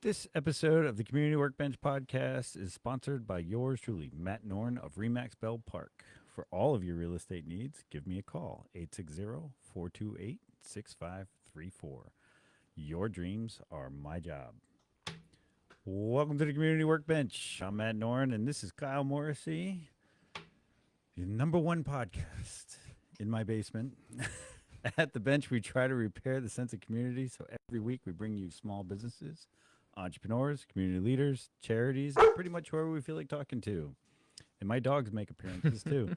This episode of the Community Workbench podcast is sponsored by yours truly, Matt Norn of Remax Bell Park. For all of your real estate needs, give me a call, 860-428-6534. Your dreams are my job. Welcome to the Community Workbench. I'm Matt Norn, and this is Kyle Morrissey, your number one podcast in my basement. At the bench, we try to repair the sense of community, so every week we bring you small businesses, entrepreneurs, community leaders, charities, pretty much whoever we feel like talking to. And my dogs make appearances too.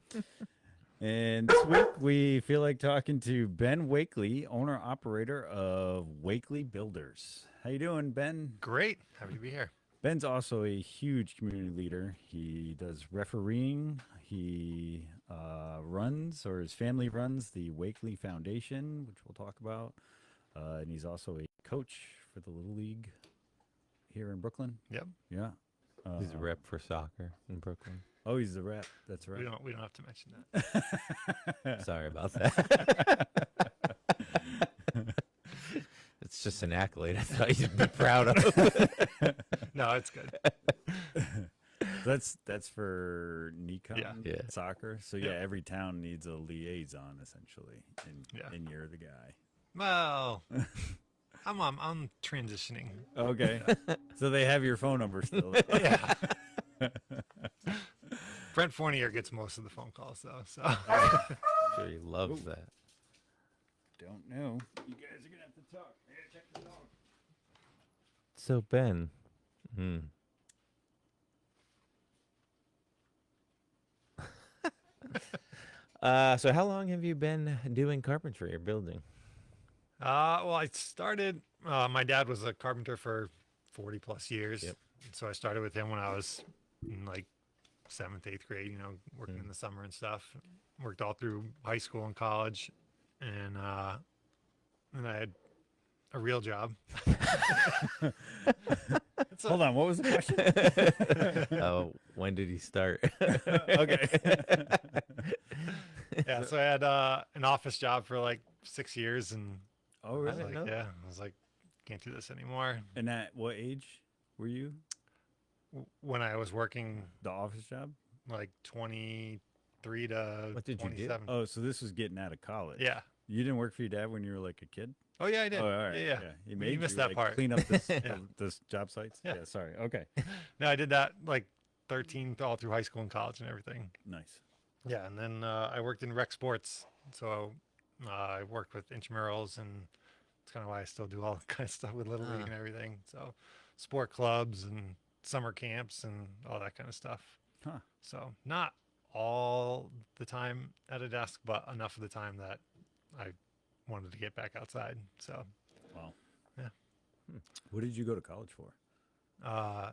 And this week we feel like talking to Ben Wakely, owner operator of Wakely Builders. How you doing, Ben? Great. Happy to be here. Ben's also a huge community leader. He does refereeing. He runs, or his family runs, the Wakely Foundation, which we'll talk about. And he's also a coach for the Little League here in Brooklyn. Yep. Yeah. He's a rep for soccer in Brooklyn. Oh, he's the rep. That's right. We don't have to mention that. Sorry about that. It's just an accolade I thought you'd be proud of. No, it's good. That's for Nikon Yeah. soccer. So yeah, every town needs a liaison essentially, and you're the guy. Well, I'm transitioning. Okay. So they have your phone number still. Yeah. Brent Fournier gets most of the phone calls though. So Sure, he loves that. Don't know. You guys are gonna have to talk. I gotta check the dog. So Ben, so how long have you been doing carpentry or building? well, I started. My dad was a carpenter for 40 plus years. Yep. So I started with him when I was in like seventh, eighth grade. You know, working in the summer and stuff. Worked all through high school and college, and then I had a real job. Hold on. What was the question? When did he start? Okay. Yeah, so I had an office job for like 6 years, and Oh, I was really? like, know. yeah, I was like, can't do this anymore. And at what age were you? When I was working The office job? like 23 to What did you do? 27. Oh, so this was getting out of college. Yeah. You didn't work for your dad when you were like a kid? Oh yeah, I did. Oh, all right. Yeah. He made missed you, that like, part. clean up this, Yeah. this job sites? Yeah. Sorry. Okay. No, I did that like 13 all through high school and college and everything. Nice. Yeah, and then I worked in rec sports. So I worked with intramurals, and it's kind of why I still do all kind of stuff with Little League and everything. So sport clubs and summer camps and all that kind of stuff. Huh. So not all the time at a desk, but enough of the time that I wanted to get back outside. So Wow. Yeah. What did you go to college for? I,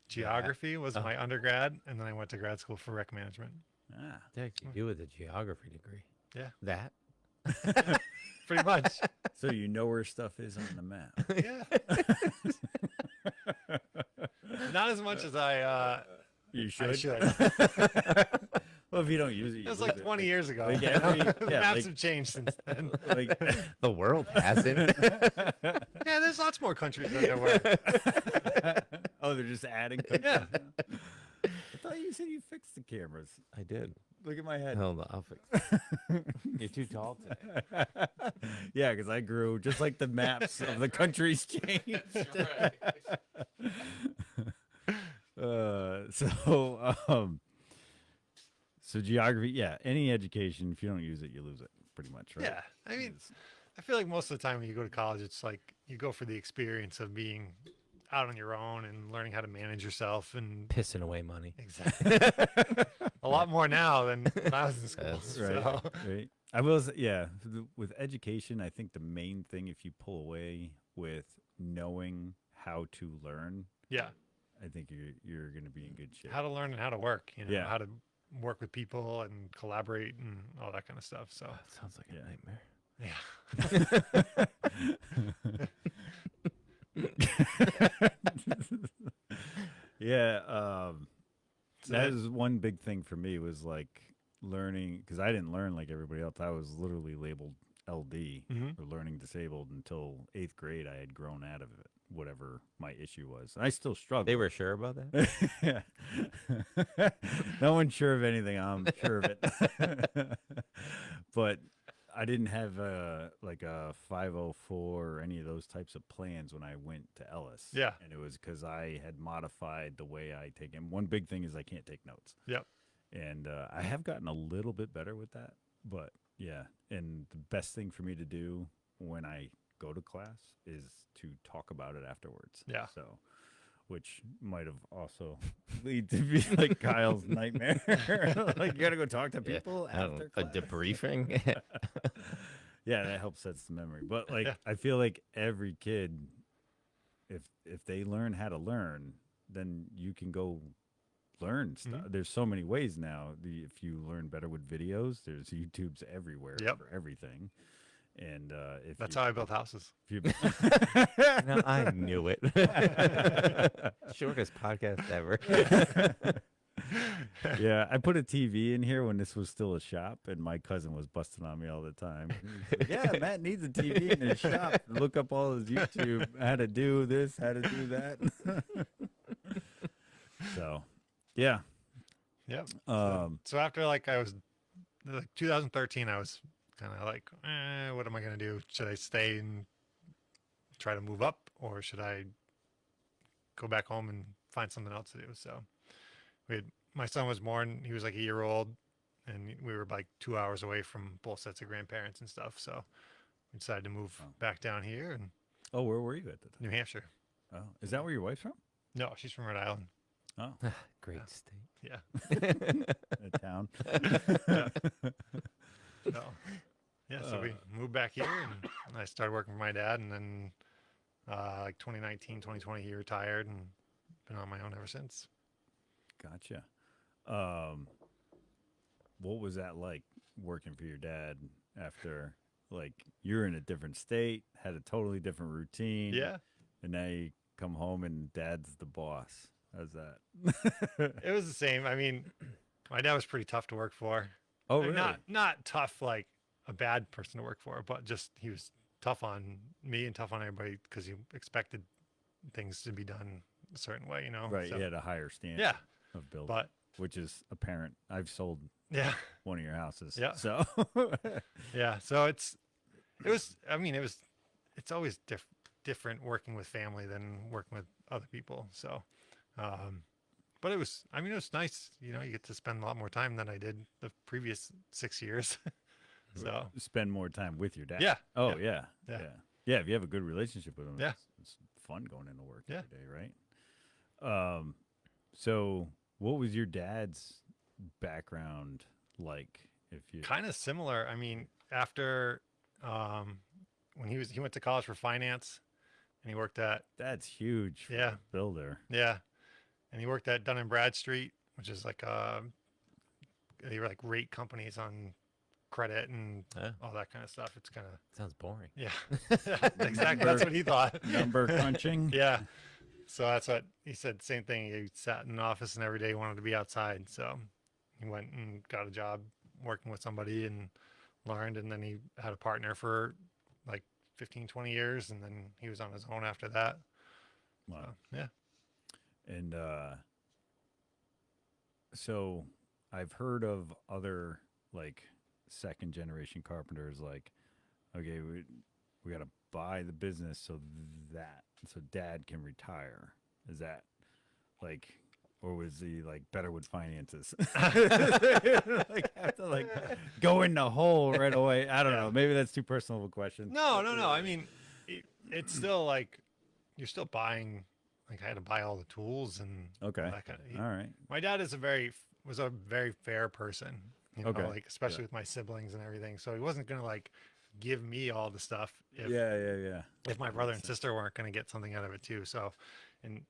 geography was my undergrad, and then I went to grad school for rec management. Ah. What the heck did you do with a geography degree? Yeah, That? pretty much. So you know where stuff is on the map. Yeah. Not as much as I You I should. should. Well, if you don't use it, It you was lose like 20 years ago. Like you know? every- The yeah, maps like- have changed since then. Like, The world hasn't. Yeah, there's lots more countries than there were. oh, they're just adding. Yeah. I thought you said you fixed the cameras. I did. Look at my head. Hold on, I'll fix it. You're too tall today. Yeah, because I grew just like the maps of the countries changed. So geography, yeah, any education, if you don't use it, you lose it, pretty much, right? Yeah. I mean, I feel like most of the time when you go to college, it's like you go for the experience of being out on your own and learning how to manage yourself and Pissing away money. exactly a lot more now than when I was in school. That's right. So, Right. I will say, yeah, with education, I think the main thing, if you pull away with knowing how to learn, yeah, I think you're going to be in good shape. how to learn and how to work. You know, Yeah. how to work with people and collaborate and all that kind of stuff. So That sounds like a Yeah. nightmare. Yeah, So that is one big thing for me was like learning, because I didn't learn like everybody else. I was literally labeled LD Mhm. or learning disabled until 8th grade. I had grown out of it, whatever my issue was. And I still struggle. They were sure about that. Yeah. No one's sure of anything. I'm sure of it. But I didn't have like a 504 or any of those types of plans when I went to Ellis. Yeah. And it was because I had modified the way I take. And one big thing is I can't take notes. Yep. And I have gotten a little bit better with that. But yeah. And the best thing for me to do when I go to class is to talk about it afterwards. Yeah. So, which might have also lead to be like Kyle's nightmare. Like you got to go talk to people after A class. debriefing. Yeah, that helps sets the memory. But like Yeah. I feel like every kid, if they learn how to learn, then you can go learn stuff. There's so many ways now. If you learn better with videos, there's YouTubes everywhere Yep. for everything. And if That's you, how I built houses. if No, I knew it. Shortest podcast ever. yeah, I put a TV in here when this was still a shop, and my cousin was busting on me all the time. He was like, yeah, Matt needs a TV in his shop. Look up all his YouTube, how to do this, how to do that. So, yeah. Yep. So, So after like 2013, I was kind of like, what am I going to do? Should I stay and try to move up, or should I go back home and find something else to do? So my son was born. He was like a year old, and we were like 2 hours away from both sets of grandparents and stuff. So we decided to move back down here in oh, where were you at the time? New Hampshire. Oh, is that where your wife's from? No, she's from Rhode Island. Oh, Great state. Yeah. a town. So, yeah, so we moved back here, and I started working for my dad, and then like 2019, 2020, he retired, and been on my own ever since. Gotcha. What was that like working for your dad after, like, you're in a different state, had a totally different routine, Yeah, and now you come home and dad's the boss? How's that? it was the same. I mean, my dad was pretty tough to work for. Oh, And really? not tough like a bad person to work for, but just he was tough on me and tough on everybody because he expected things to be done a certain way, you know. Right. So, He had a higher standard yeah, of building, but which is apparent. I've sold yeah, one of your houses. Yeah. So, yeah. So it was. I mean, it's always different working with family than working with other people. So, but it was. I mean, it was nice. You know, you get to spend a lot more time than I did the previous 6 years. So spend more time with your dad. yeah. Oh, yeah. yeah. Yeah. Yeah. Yeah. If you have a good relationship with him, Yeah. it's fun going into work Yeah. every day, right? So what was your dad's background like? If you Kind of similar. I mean, after when he went to college for finance, and he worked at that's huge for Yeah. a builder. yeah, and he worked at Dun and Bradstreet, which is like they were like rate companies on credit and Yeah. all that kind of stuff. It's kind of Sounds boring. yeah, exactly. That's what he thought. Number crunching. Yeah. So that's what he said. Same thing. He sat in an office and every day he wanted to be outside. So he went and got a job working with somebody and learned. And then he had a partner for like 15, 20 years. And then he was on his own after that. Wow. So, yeah. And so I've heard of other like second generation carpenters like, okay, we got to buy the business so dad can retire. Is that like, or was he like better with finances? Like have to like go in the hole right away. I don't know. Maybe that's too personal of a question. No. I mean, it's still like you're still buying. Like I had to buy all the tools and Okay. that kind of. All right. My dad was a very fair person. You know, Okay. like especially with my siblings and everything. So he wasn't gonna like give me all the stuff if Yeah. if my brother and sister weren't gonna get something out of it too. So and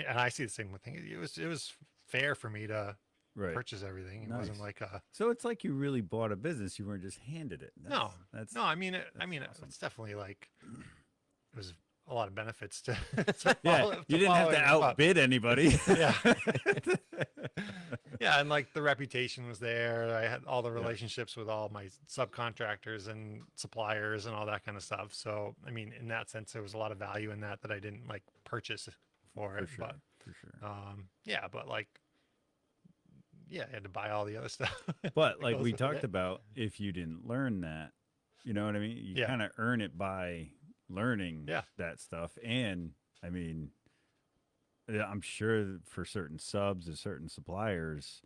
I see the same thing. It was fair for me to Right. purchase everything. It Nice. wasn't like So it's like you really bought a business. You weren't just handed it. That's no. I mean awesome. it's definitely like it was a lot of benefits to yeah. follow, You didn't have to following it up. outbid anybody. Yeah. Yeah, and like the reputation was there. I had all the relationships with all my subcontractors and suppliers and all that kind of stuff. So, I mean, in that sense, there was a lot of value in that I didn't like purchase for it. For sure. For sure. Yeah, but like, yeah, I had to buy all the other stuff. But that like goes we with talked it. about, if you didn't learn that, you know what I mean? You Yeah. kind of earn it by learning Yeah. that stuff. And I mean, yeah, I'm sure for certain subs and certain suppliers,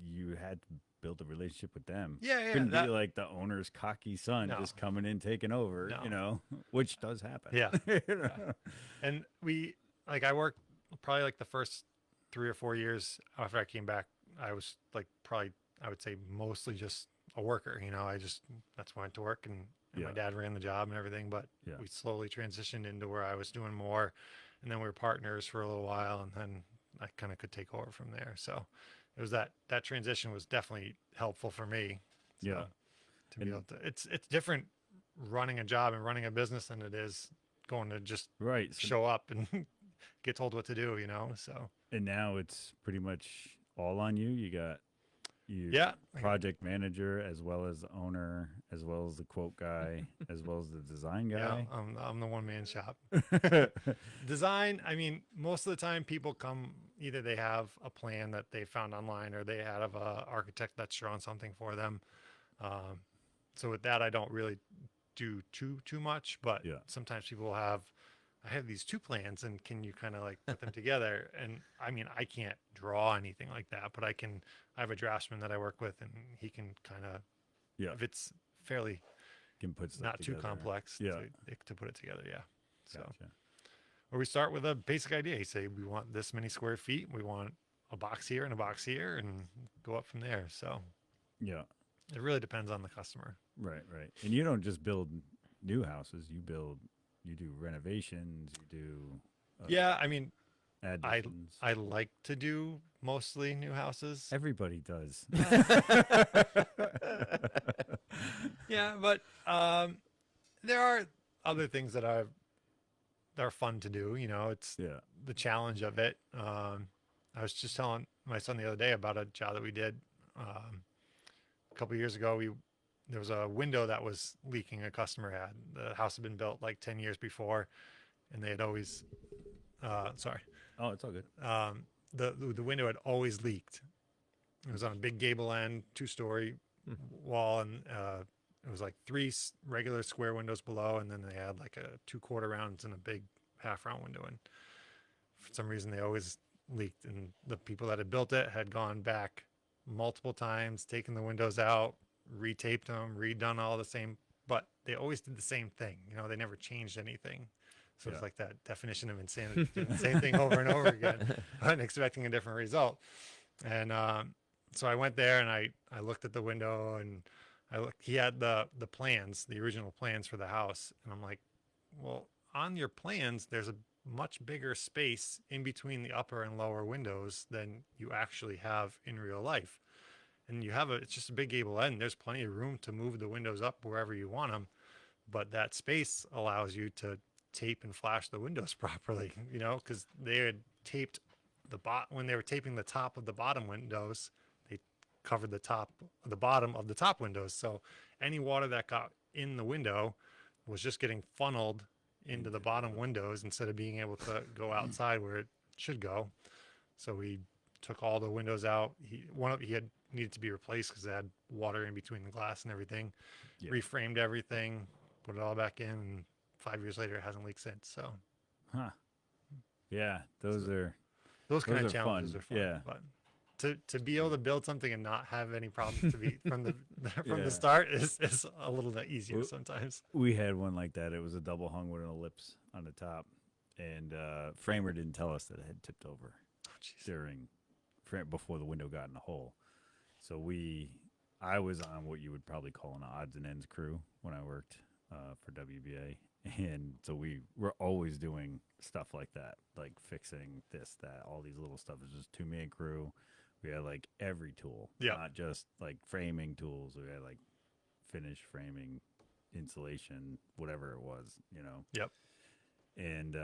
you had to build a relationship with them. Yeah, yeah, Couldn't be that- like the owner's cocky son No. just coming in, taking over, No. you know, which does happen. Yeah. You know? Yeah. And I worked probably like the first 3 or 4 years after I came back. I was like probably, I would say mostly just a worker. That's when I went to work and my Yeah. dad ran the job and everything. But Yeah. we slowly transitioned into where I was doing more. And then we were partners for a little while. And then I kind of could take over from there. So it was that transition was definitely helpful for me. So Yeah. to be And- able to, it's different running a job and running a business than it is going to just Right. So, show up and get told what to do, So and now it's pretty much all on you. You got you yeah, project manager as well as the owner, as well as the quote guy, as well as the design yeah, guy. I'm the one man shop. Design, I mean, most of the time people come either they have a plan that they found online or they have a architect that's drawn something for them. So with that, I don't really do too much, but Yeah. sometimes people will have. I have these two plans, and can you kind of like put them together? And I mean, I can't draw anything like that, but I can. I have a draftsman that I work with, and he can kind of, Yeah. if it's fairly Can put stuff not too together. complex, Yeah. to put it together. Yeah. So, Gotcha. or we start with a basic idea. You say we want this many square feet. We want a box here and a box here, and go up from there. So Yeah. it really depends on the customer. Right. Right. And you don't just build new houses. You do renovations. You do Yeah, I mean, additions. I like to do mostly new houses. Everybody does. Yeah, but there are other things that are fun to do. It's Yeah. the challenge of it. I was just telling my son the other day about a job that we did a couple years ago. There was a window that was leaking. A customer had. The house had been built like 10 years before, and they had always. Sorry. Oh, it's all good. The window had always leaked. It was on a big gable end, 2-story wall, and it was like three regular square windows below, and then they had like a 2/4 rounds and a big half round window. And for some reason, they always leaked. And the people that had built it had gone back multiple times, taken the windows out, retaped them, redone all the same, but they always did the same thing. They never changed anything. So Yeah. it's like that definition of insanity, doing the same thing over and over again, and expecting a different result. And so I went there and I looked at the window and he had the plans, the original plans for the house. And I'm like, well, on your plans, there's a much bigger space in between the upper and lower windows than you actually have in real life. And it's just a big gable end. There's plenty of room to move the windows up wherever you want them. But that space allows you to tape and flash the windows properly, because they had taped when they were taping the top of the bottom windows, they covered the bottom of the top windows. So any water that got in the window was just getting funneled into the bottom windows instead of being able to go outside where it should go. So we took all the windows out. He had needed to be replaced because it had water in between the glass and everything. Yeah. Reframed everything, put it all back in, and 5 years later it hasn't leaked since. So Huh. Yeah. Those are those kind Those of are challenges fun, are fun. yeah. But to be able to build something and not have any problems to be from Yeah. the start is a little bit easier Well, sometimes. We had one like that. It was a double hung with an ellipse on the top, and framer didn't tell us that it had tipped over Oh, jeez. before the window got in the hole. So I was on what you would probably call an odds and ends crew when I worked for WBA, and so we were always doing stuff like that, like fixing this, that, all these little stuff. It was just 2-man crew. We had like every tool, Yeah. not just like framing tools. We had like finish framing, insulation, whatever it was, Yep. And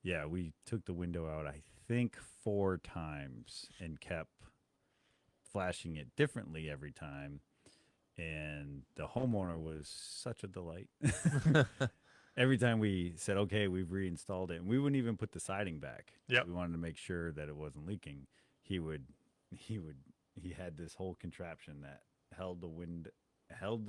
yeah, we took the window out, I think 4 times and kept flashing it differently every time. And the homeowner was such a delight. Every time we said, okay, we've reinstalled it, and we wouldn't even put the siding back. Yep. We wanted to make sure that it wasn't leaking. He would, he would, he had this whole contraption that held the wind, held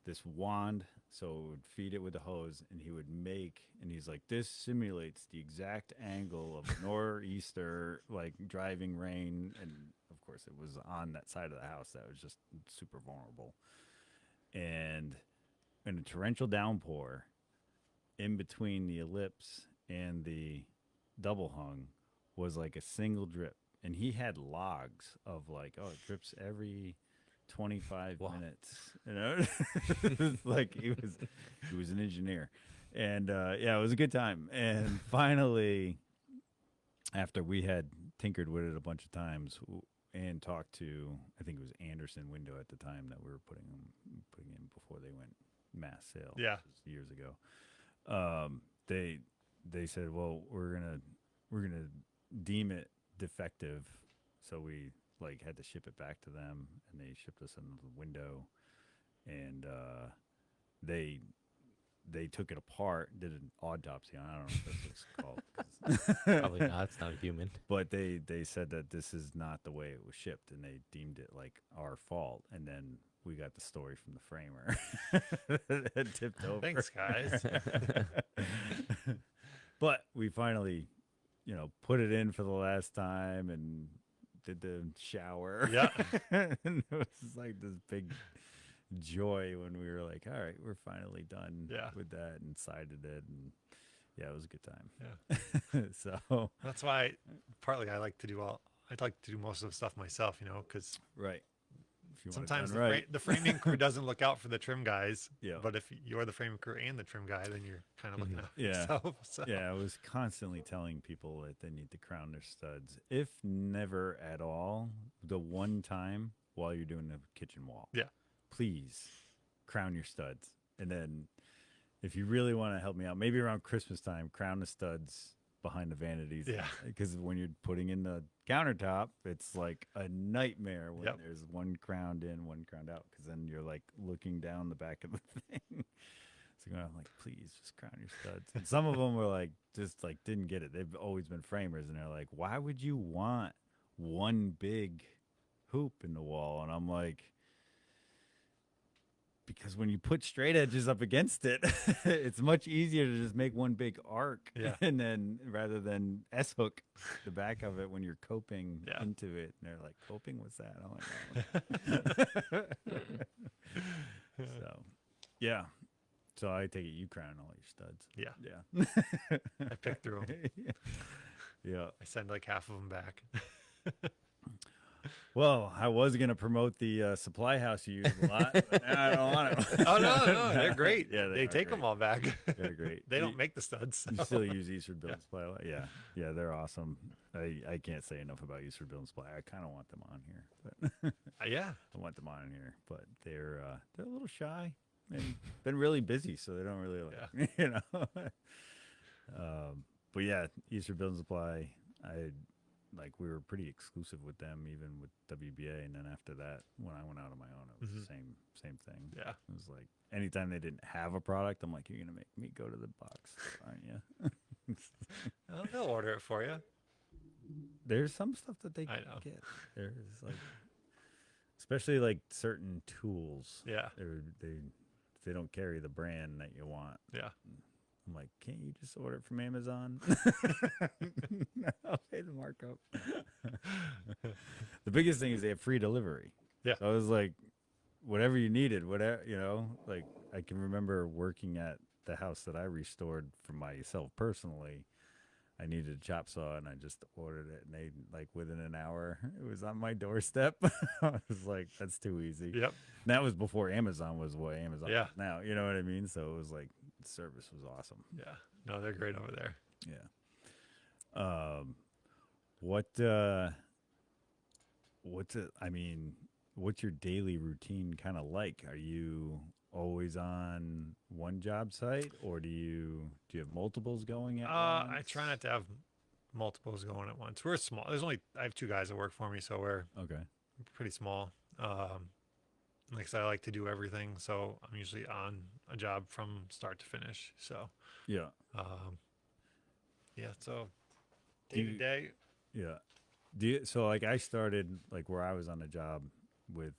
this wand, so it would feed it with a hose, and he would make, and he's like, this simulates the exact angle of a nor'easter, like driving rain, and of course it was on that side of the house that was just super vulnerable. And in a torrential downpour, in between the ellipse and the double hung was like a single drip, and he had logs of like, oh, it drips every 25 Wow. minutes, you know. Like he was an engineer, and yeah, it was a good time. And finally, after we had tinkered with it a bunch of times and talked to, I think it was Anderson Window at the time that we were putting in before they went mass sale, Yeah. years ago. They said, well, we're gonna deem it defective, so we like had to ship it back to them, and they shipped us another window, and they took it apart, did an autopsy on it. I don't know if that's what it's called. 'Cause Probably not. It's not human. but they said that this is not the way it was shipped, and they deemed it like our fault. And then we got the story from the framer. It tipped over. Thanks, guys. But we finally, put it in for the last time and did the shower. Yeah. And it was like this big joy when we were like, all right, we're finally done Yeah. with that, and sided it, and yeah, it was a good time. Yeah. So That's why partly I'd like to do most of the stuff myself, because right. If you want it sometimes done right. the framing crew doesn't look out for the trim guys. Yeah. But if you're the framing crew and the trim guy, then you're kind of looking out for Yeah. yourself. So. Yeah, I was constantly telling people that they need to crown their studs, if never at all, the one time while you're doing the kitchen wall. Yeah. Please crown your studs. And then if you really want to help me out, maybe around Christmas time, crown the studs behind the vanities. Yeah. Because when you're putting in the countertop, it's like a nightmare when Yep. there's one crowned in, one crowned out, because then you're like looking down the back of the thing. So I'm like, please just crown your studs. And some of them were like, just like didn't get it. They've always been framers, and they're like, why would you want one big hoop in the wall? And I'm like, because when you put straight edges up against it, it's much easier to just make one big arc, Yeah. and then rather than S-hook the back of it when you're coping Yeah. into it. And they're like, coping? What's that? I'm like, oh. So, yeah. So I take it you crown all your studs. Yeah. Yeah. I picked through them. Yeah. I send like half of them back. Well, I was going to promote the supply house you use a lot, but now I don't want it. Oh, no, they're great. Yeah, they are take them great. all back. They're great. They You- don't make the studs. You so- still use Eastwood Build and Supply a lot? Yeah. Yeah, they're awesome. I can't say enough about Eastwood Build and Supply. I kind of want them on here, but Yeah. I want them on here, but they're a little shy. They've been really busy, so they don't really like, but yeah, Eastwood Build and Supply, we were pretty exclusive with them, even with WBA, and then after that, when I went out on my own, it was the same thing. Yeah. It was like anytime they didn't have a product, I'm like, you're gonna make me go to the box, aren't you? Well, they'll order it for you. There's some stuff that they I know. get. There's like, especially like certain tools. Yeah. They don't carry the brand that you want. Yeah. I'm like, can't you just order it from Amazon? I'll pay the markup. The biggest thing is they have free delivery. Yeah. So I was like, whatever you needed, whatever, like I can remember working at the house that I restored for myself personally. I needed a chop saw, and I just ordered it, and they, like, within an hour, it was on my doorstep. I was like, that's too easy. Yep. And that was before Amazon was what Amazon Yeah. is now. You know what I mean? So it was like, the service was awesome. Yeah. No, they're great over there. Yeah. What's your daily routine kind of like? Are you always on one job site, or do you have multiples going at I once? try not to have multiples going at once. We're small. I have two guys that work for me, so we're Okay. pretty small. Like I said, I like to do everything, so I'm usually on a job from start to finish. So, Yeah. um, yeah. So Do day to you- day, Yeah. So like I started like where I was on a job with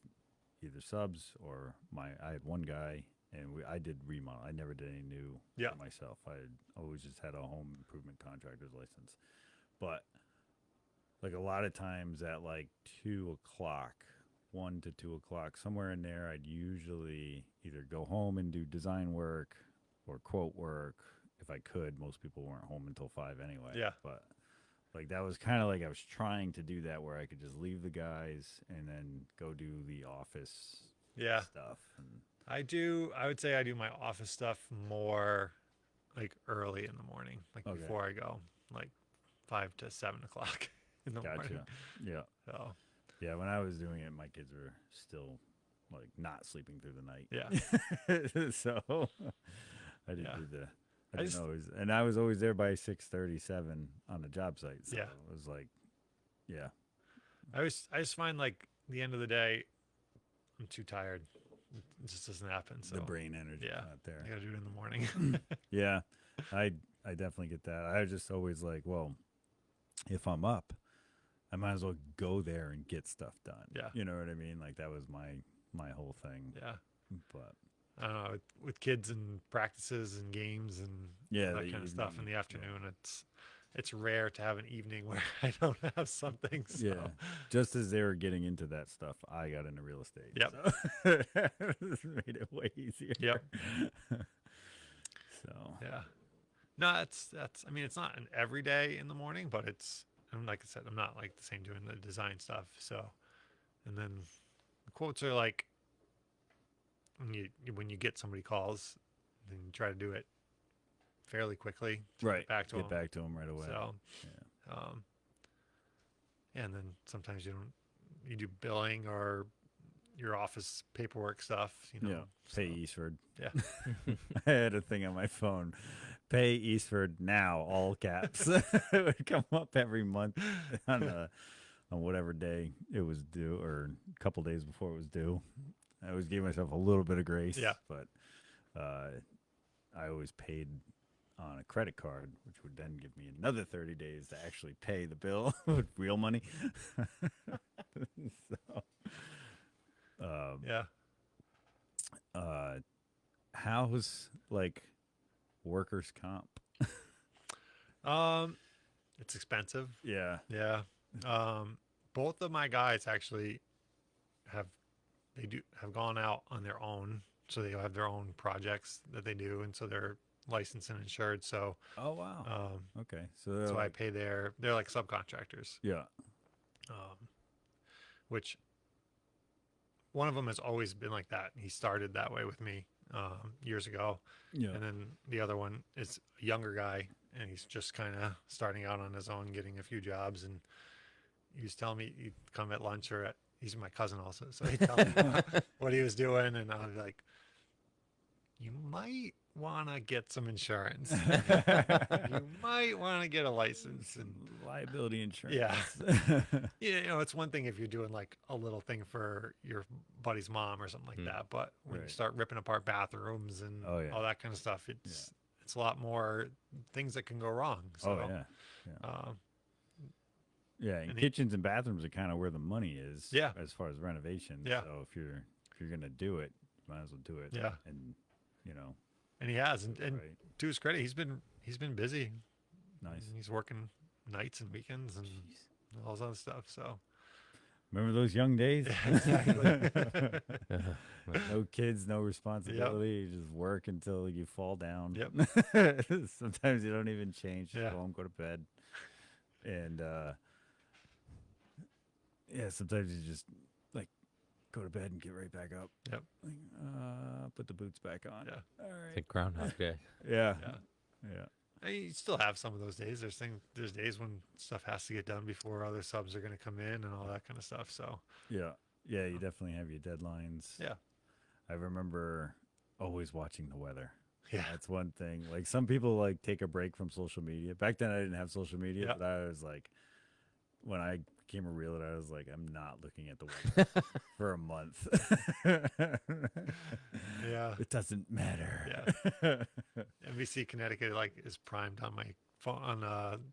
either subs or I had one guy and I did remodel. I never did any new Yeah. for myself. I had always just had a home improvement contractor's license. But like a lot of times at like 2 o'clock, 1 to 2 o'clock, somewhere in there, I'd usually either go home and do design work or quote work if I could. Most people weren't home until 5 anyway. Yeah. But like that was kind of like I was trying to do that where I could just leave the guys and then go do the office yeah, stuff. And I would say I do my office stuff more like early in the morning, like Okay. before I go, like 5 to 7 o'clock in the morning. gotcha. Yeah. So Yeah. When I was doing it, my kids were still like not sleeping through the night. yeah, So I didn't Yeah. do the. I I didn't just- always, and I was always there by 6:37 on the job site. So Yeah. it was like, yeah, I just find like the end of the day, I'm too tired. It just doesn't happen. So the brain energy yeah. not there. I gotta do it in the morning. Yeah, I definitely get that. I was just always like, well, if I'm up, I might as well go there and get stuff done. Yeah. You know what I mean? Like that was my whole thing. yeah. But I don't know, with kids and practices and games and yeah, that the kind of stuff in evening, the afternoon, it's rare to have an evening where I don't have something. So. Yeah. Just as they were getting into that stuff, I got into real estate. Yep. So this made it way easier. Yep. So Yeah. No, that's. I mean, it's not an everyday in the morning, but it's. And like I said, I'm not like the same doing the design stuff. So, and then the quotes are like when you get somebody calls, then you try to do it fairly quickly. To right, Get back to get them. back to them right away. So, Yeah. and then sometimes you do billing or your office paperwork stuff. You know. Yeah, pay so, Eastford. Yeah. I had a thing on my phone. Pay Eastford now, all caps. It would come up every month on whatever day it was due, or a couple days before it was due. I always gave myself a little bit of grace. Yeah. But I always paid on a credit card, which would then give me another 30 days to actually pay the bill with real money. So, Yeah. how's like workers' comp? It's expensive. Yeah. Yeah. Both of my guys actually have gone out on their own, so they have their own projects that they do, and so they're licensed and insured. So, Oh wow. Okay. So they're so I like, pay they're like subcontractors, yeah. which one of them has always been like that. He started that way with me years ago, Yeah. and then the other one is a younger guy, and he's just kind of starting out on his own, getting a few jobs. And he was telling me he'd come at lunch he's my cousin also, so he'd tell me what he was doing, and I was like, "You might want to get some insurance. You might want to get a license." And Liability insurance. Yeah. you know, it's one thing if you're doing like a little thing for your buddy's mom or something like that, but when you Right. start ripping apart bathrooms and Oh, yeah. all that kind of stuff, it's a lot more things that can go wrong. So, Oh yeah. Yeah. Yeah. And and kitchens and bathrooms are kind of where the money is. Yeah. As far as renovations. Yeah. So if you're gonna do it, you might as well do it. Yeah. And you know, and he has, and right. to his credit, he's been busy. Nice. And he's working nights and weekends and Jeez. all this other stuff. So Remember those young days? exactly. No kids, no responsibility. You just work until you fall down. Yep. Sometimes you don't even change. Just Yeah. go home, go to bed. And yeah, sometimes you just like go to bed and get right back up. Yep. Like, put the boots back on. Yeah. All Like right. Groundhog Day. Yeah. Yeah. Yeah. And you still have some of those days. There's days when stuff has to get done before other subs are going to come in and all that kind of stuff. So Yeah. Yeah. You definitely have your deadlines. yeah, I remember always watching the weather. Yeah. That's one thing. Like some people like take a break from social media. Back then I didn't have social media, Yeah. but I was like, when I became a realtor, I was like, I'm not looking at the weather for a month. Yeah. It doesn't matter. Yeah. NBC Connecticut like is primed on my phone on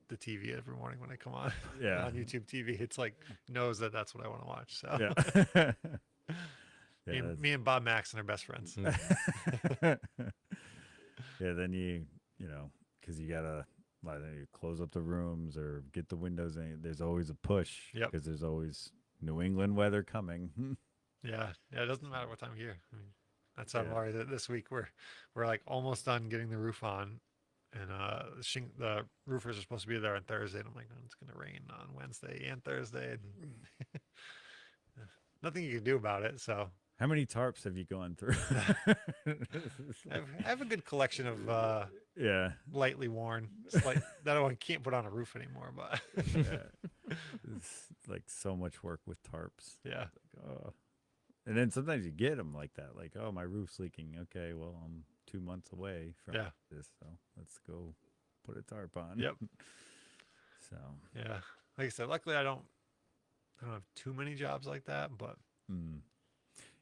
the TV every morning when I come on. Yeah. On YouTube TV. It's like knows that that's what I want to watch. So Yeah. Yeah, me and Bob Maxon are best friends. Mm. yeah, then you know, because you gotta like you close up the rooms or get the windows in. There's always a push Yep. because there's always New England weather coming. Yeah. Yeah. It doesn't matter what time of year. I mean, that's how Yeah. worried that this week we're like almost done getting the roof on. And the roofers are supposed to be there on Thursday. And I'm like, oh, it's gonna rain on Wednesday and Thursday, and nothing you can do about it. So How many tarps have you gone through? I have a good collection of Yeah, lightly worn, slight, that I can't put on a roof anymore. But yeah. It's like so much work with tarps. yeah, Oh. And then sometimes you get them like that, like, oh, my roof's leaking. Okay, well, I'm 2 months away from Yeah. this, so let's go put a tarp on. Yep. So, yeah. Like I said, luckily I don't have too many jobs like that. But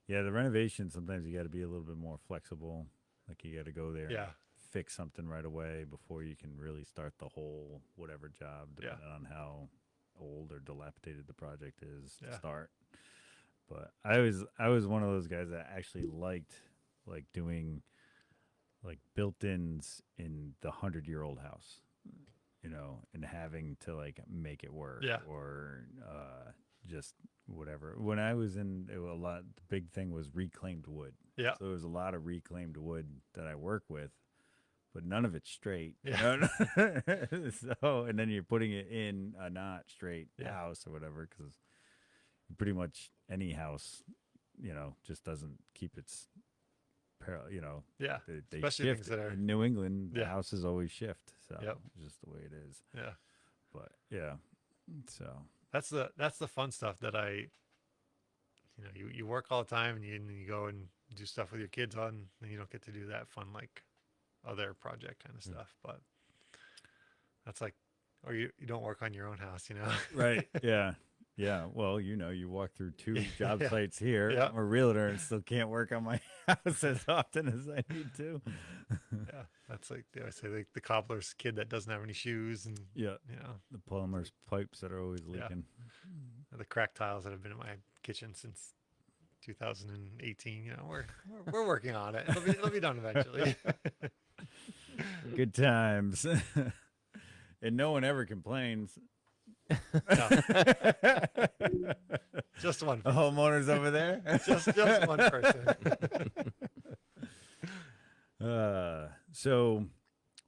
yeah, the renovation, sometimes you got to be a little bit more flexible. Like you got to go there, yeah, and fix something right away before you can really start the whole whatever job, Yeah. depending on how old or dilapidated the project is to Yeah. start. But I was one of those guys that actually liked like doing like built-ins in the 100-year-old house, you know, and having to like make it work. Yeah. Or just whatever. When I was in it, a lot, the big thing was reclaimed wood. yeah, So there was a lot of reclaimed wood that I work with, but none of it's straight. Yeah. So, and then you're putting it in a not straight Yeah. house or whatever, because pretty much any house, you know, just doesn't keep its parallel. You know, yeah, they Especially shift. things that are- In New England, the Yeah. houses always shift. So Yep. it's just the way it is. yeah. But yeah, so That's the fun stuff that you work all the time and you go and do stuff with your kids on, and you don't get to do that fun like other project kind of stuff. But that's like, or you don't work on your own house, you know? right. Yeah. Yeah. Well, you know, you walk through 2 job Yeah. sites here. Yeah. I'm a realtor and still can't work on my house as often as I need to. Yeah, that's like I say, like the cobbler's kid that doesn't have any shoes, and Yeah. you know The plumber's pipes that are always Yeah. leaking. the cracked tiles that have been in my kitchen since 2018. You know, we're working on it. It'll be done eventually. Good times. And no one ever complains. No. Just one. The homeowners over there. Just one person. So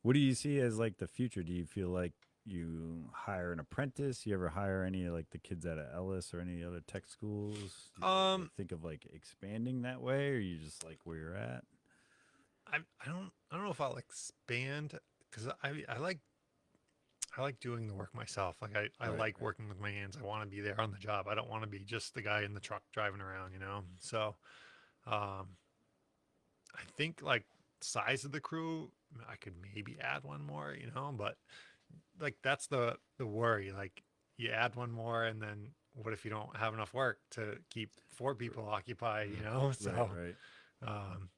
what do you see as like the future? Do you feel like you hire an apprentice? You ever hire any of like the kids out of Ellis or any other tech schools? Do you ever think of like expanding that way, or you just like where you're at? I don't know if I'll expand, because I like doing the work myself. Like I Right, like right. working with my hands. I want to be there on the job. I don't want to be just the guy in the truck driving around, you know? So, I think like size of the crew, I could maybe add one more, you know, but like that's the worry. Like you add one more, and then what if you don't have enough work to keep 4 people occupied, you know? So, Right. um,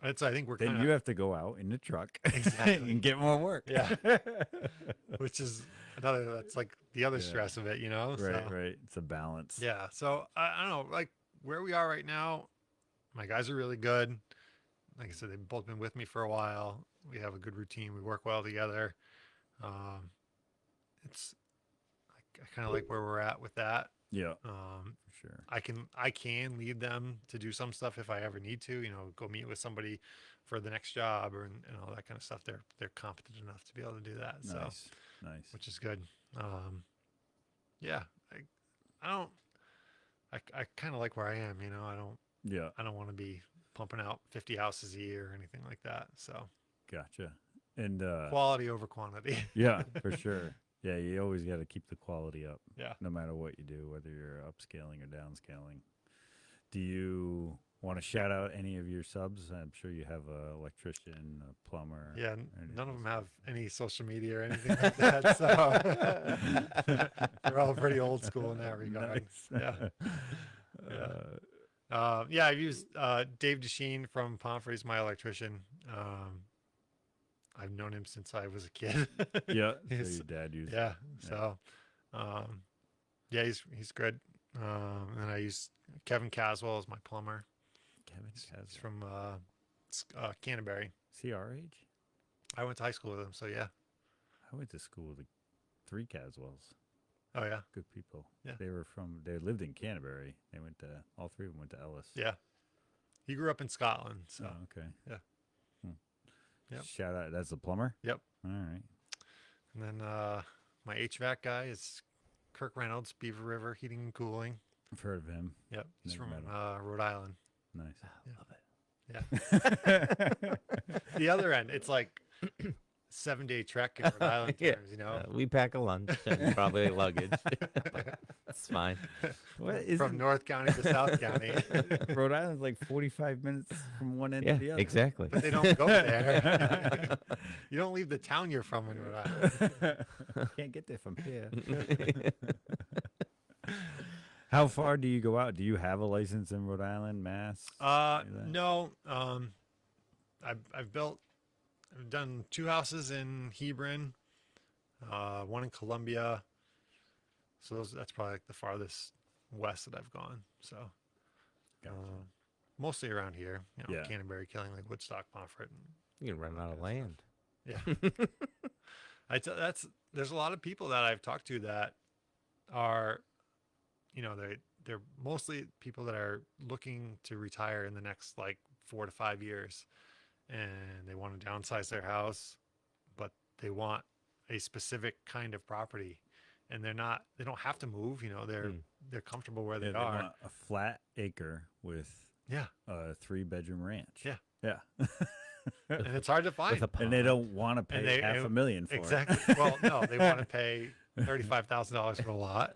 I think we're Then kind you of, have to go out in the truck Exactly. and get more work. Yeah. which is that's like the other Yeah. stress of it, you know? Right, So, right. It's a balance. yeah. So I don't know, like where we are right now, my guys are really good. Like I said, they've both been with me for a while. We have a good routine. We work well together. It's I kind of like where we're at with that. Yeah, Um, for sure. I can lead them to do some stuff if I ever need to, you know, go meet with somebody for the next job and all that kind of stuff. They're competent enough to be able to do that. So, Nice. Nice. which is good. Yeah, I don't, I kind of like where I am, you know, Yeah, I don't want to be pumping out 50 houses a year or anything like that. So gotcha. And quality over quantity. yeah, for sure. Yeah, you always got to keep the quality up, Yeah. no matter what you do, whether you're upscaling or downscaling. Do you Want to shout out any of your subs? I'm sure you have a electrician, a plumber. Yeah, or any none of those. them have any social media or anything like that, so they're all pretty old school in that regard. Nice. Yeah, yeah. Uh, Yeah, I've used Dave Desheen from Pomfrey. He's my electrician. I've known him since I was a kid. yeah. So He's- your dad used. yeah, Yeah. so yeah, he's good. And I use Kevin Caswell as my plumber. Kevin He's has from Canterbury. CRH. I went to high school with him, so yeah. I went to school with 3 Caswells. Oh yeah, Good people. Yeah. They lived in Canterbury. They went to, all 3 of them went to Ellis. yeah. He grew up in Scotland, so Oh, okay. yeah. Hmm. Yep. Shout out. That's the plumber? Yep. All right. And then my HVAC guy is Kirk Reynolds, Beaver River Heating and Cooling. I've heard of him. Yep, he's Never from met him. Rhode Island. Nice. Yeah. The other end, it's like 7-day trek in Rhode Island Yeah. terms, you know. We pack a lunch and probably luggage. It's fine. What is From North County to South County, Rhode Island's like 45 minutes from one end Yeah, to the other. exactly. but they don't go there. You don't leave the town you're from in Rhode Island. Can't get there from here. How far do you go out? Do you have a license in Rhode Island, Mass? Like that? No. I've done 2 houses in Hebron, 1 in Columbia. So that's probably like the farthest west that I've gone. So Gotcha. mostly around here, Yeah. Canterbury, Killing Lake, Woodstock, Pomfret. You can run out of land. Yeah. There's a lot of people that I've talked to that are, they're mostly people that are looking to retire in the next like 4 to 5 years, and they want to downsize their house, but they want a specific kind of property, and they don't have to move, they're comfortable where Yeah, they are. want a flat acre with Yeah. a 3-bedroom ranch. Yeah. Yeah. And it's hard to find. With a And they pond. don't want to pay they- $500,000 for Exactly. Well, no, they want to pay $35,000 for a lot.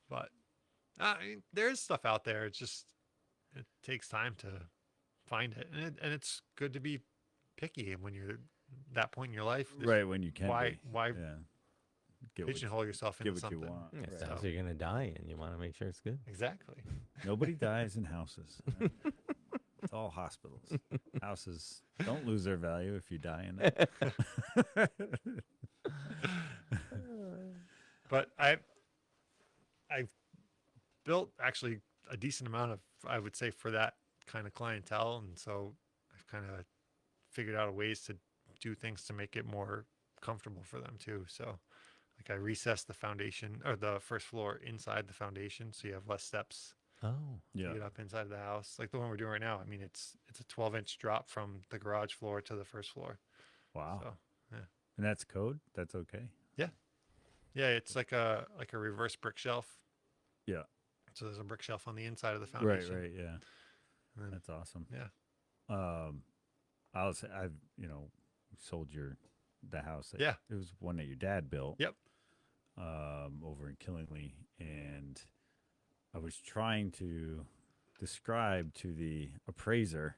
But I mean, there's stuff out there. It takes time to find it, and it's good to be picky when you're at that point in your life. it. Right, when you can Why be. why Yeah. Get what, pigeonhole yourself get into what you something? want. Yeah, Right. it's the house you're gonna die in. You want to make sure it's good. Exactly. Nobody dies in houses. It's all hospitals. Houses don't lose their value if you die in it. But I've built actually a decent amount of, I would say, for that kind of clientele, and so I've kind of figured out ways to do things to make it more comfortable for them too. So like I recessed the foundation or the first floor inside the foundation, so you have less steps Oh, to Yeah. get up inside the house. Like the one we're doing right now. I mean, it's a 12-inch drop from the garage floor to the first floor. Wow. So And that's code? That's okay. yeah, it's like a reverse brick shelf. Yeah. So there's a brick shelf on the inside of the Right, foundation. right, yeah. And then, That's awesome. yeah. I'll say I've, sold the house. That, Yeah. It was one that your dad built. Yep. Over in Killingly, and I was trying to describe to the appraiser,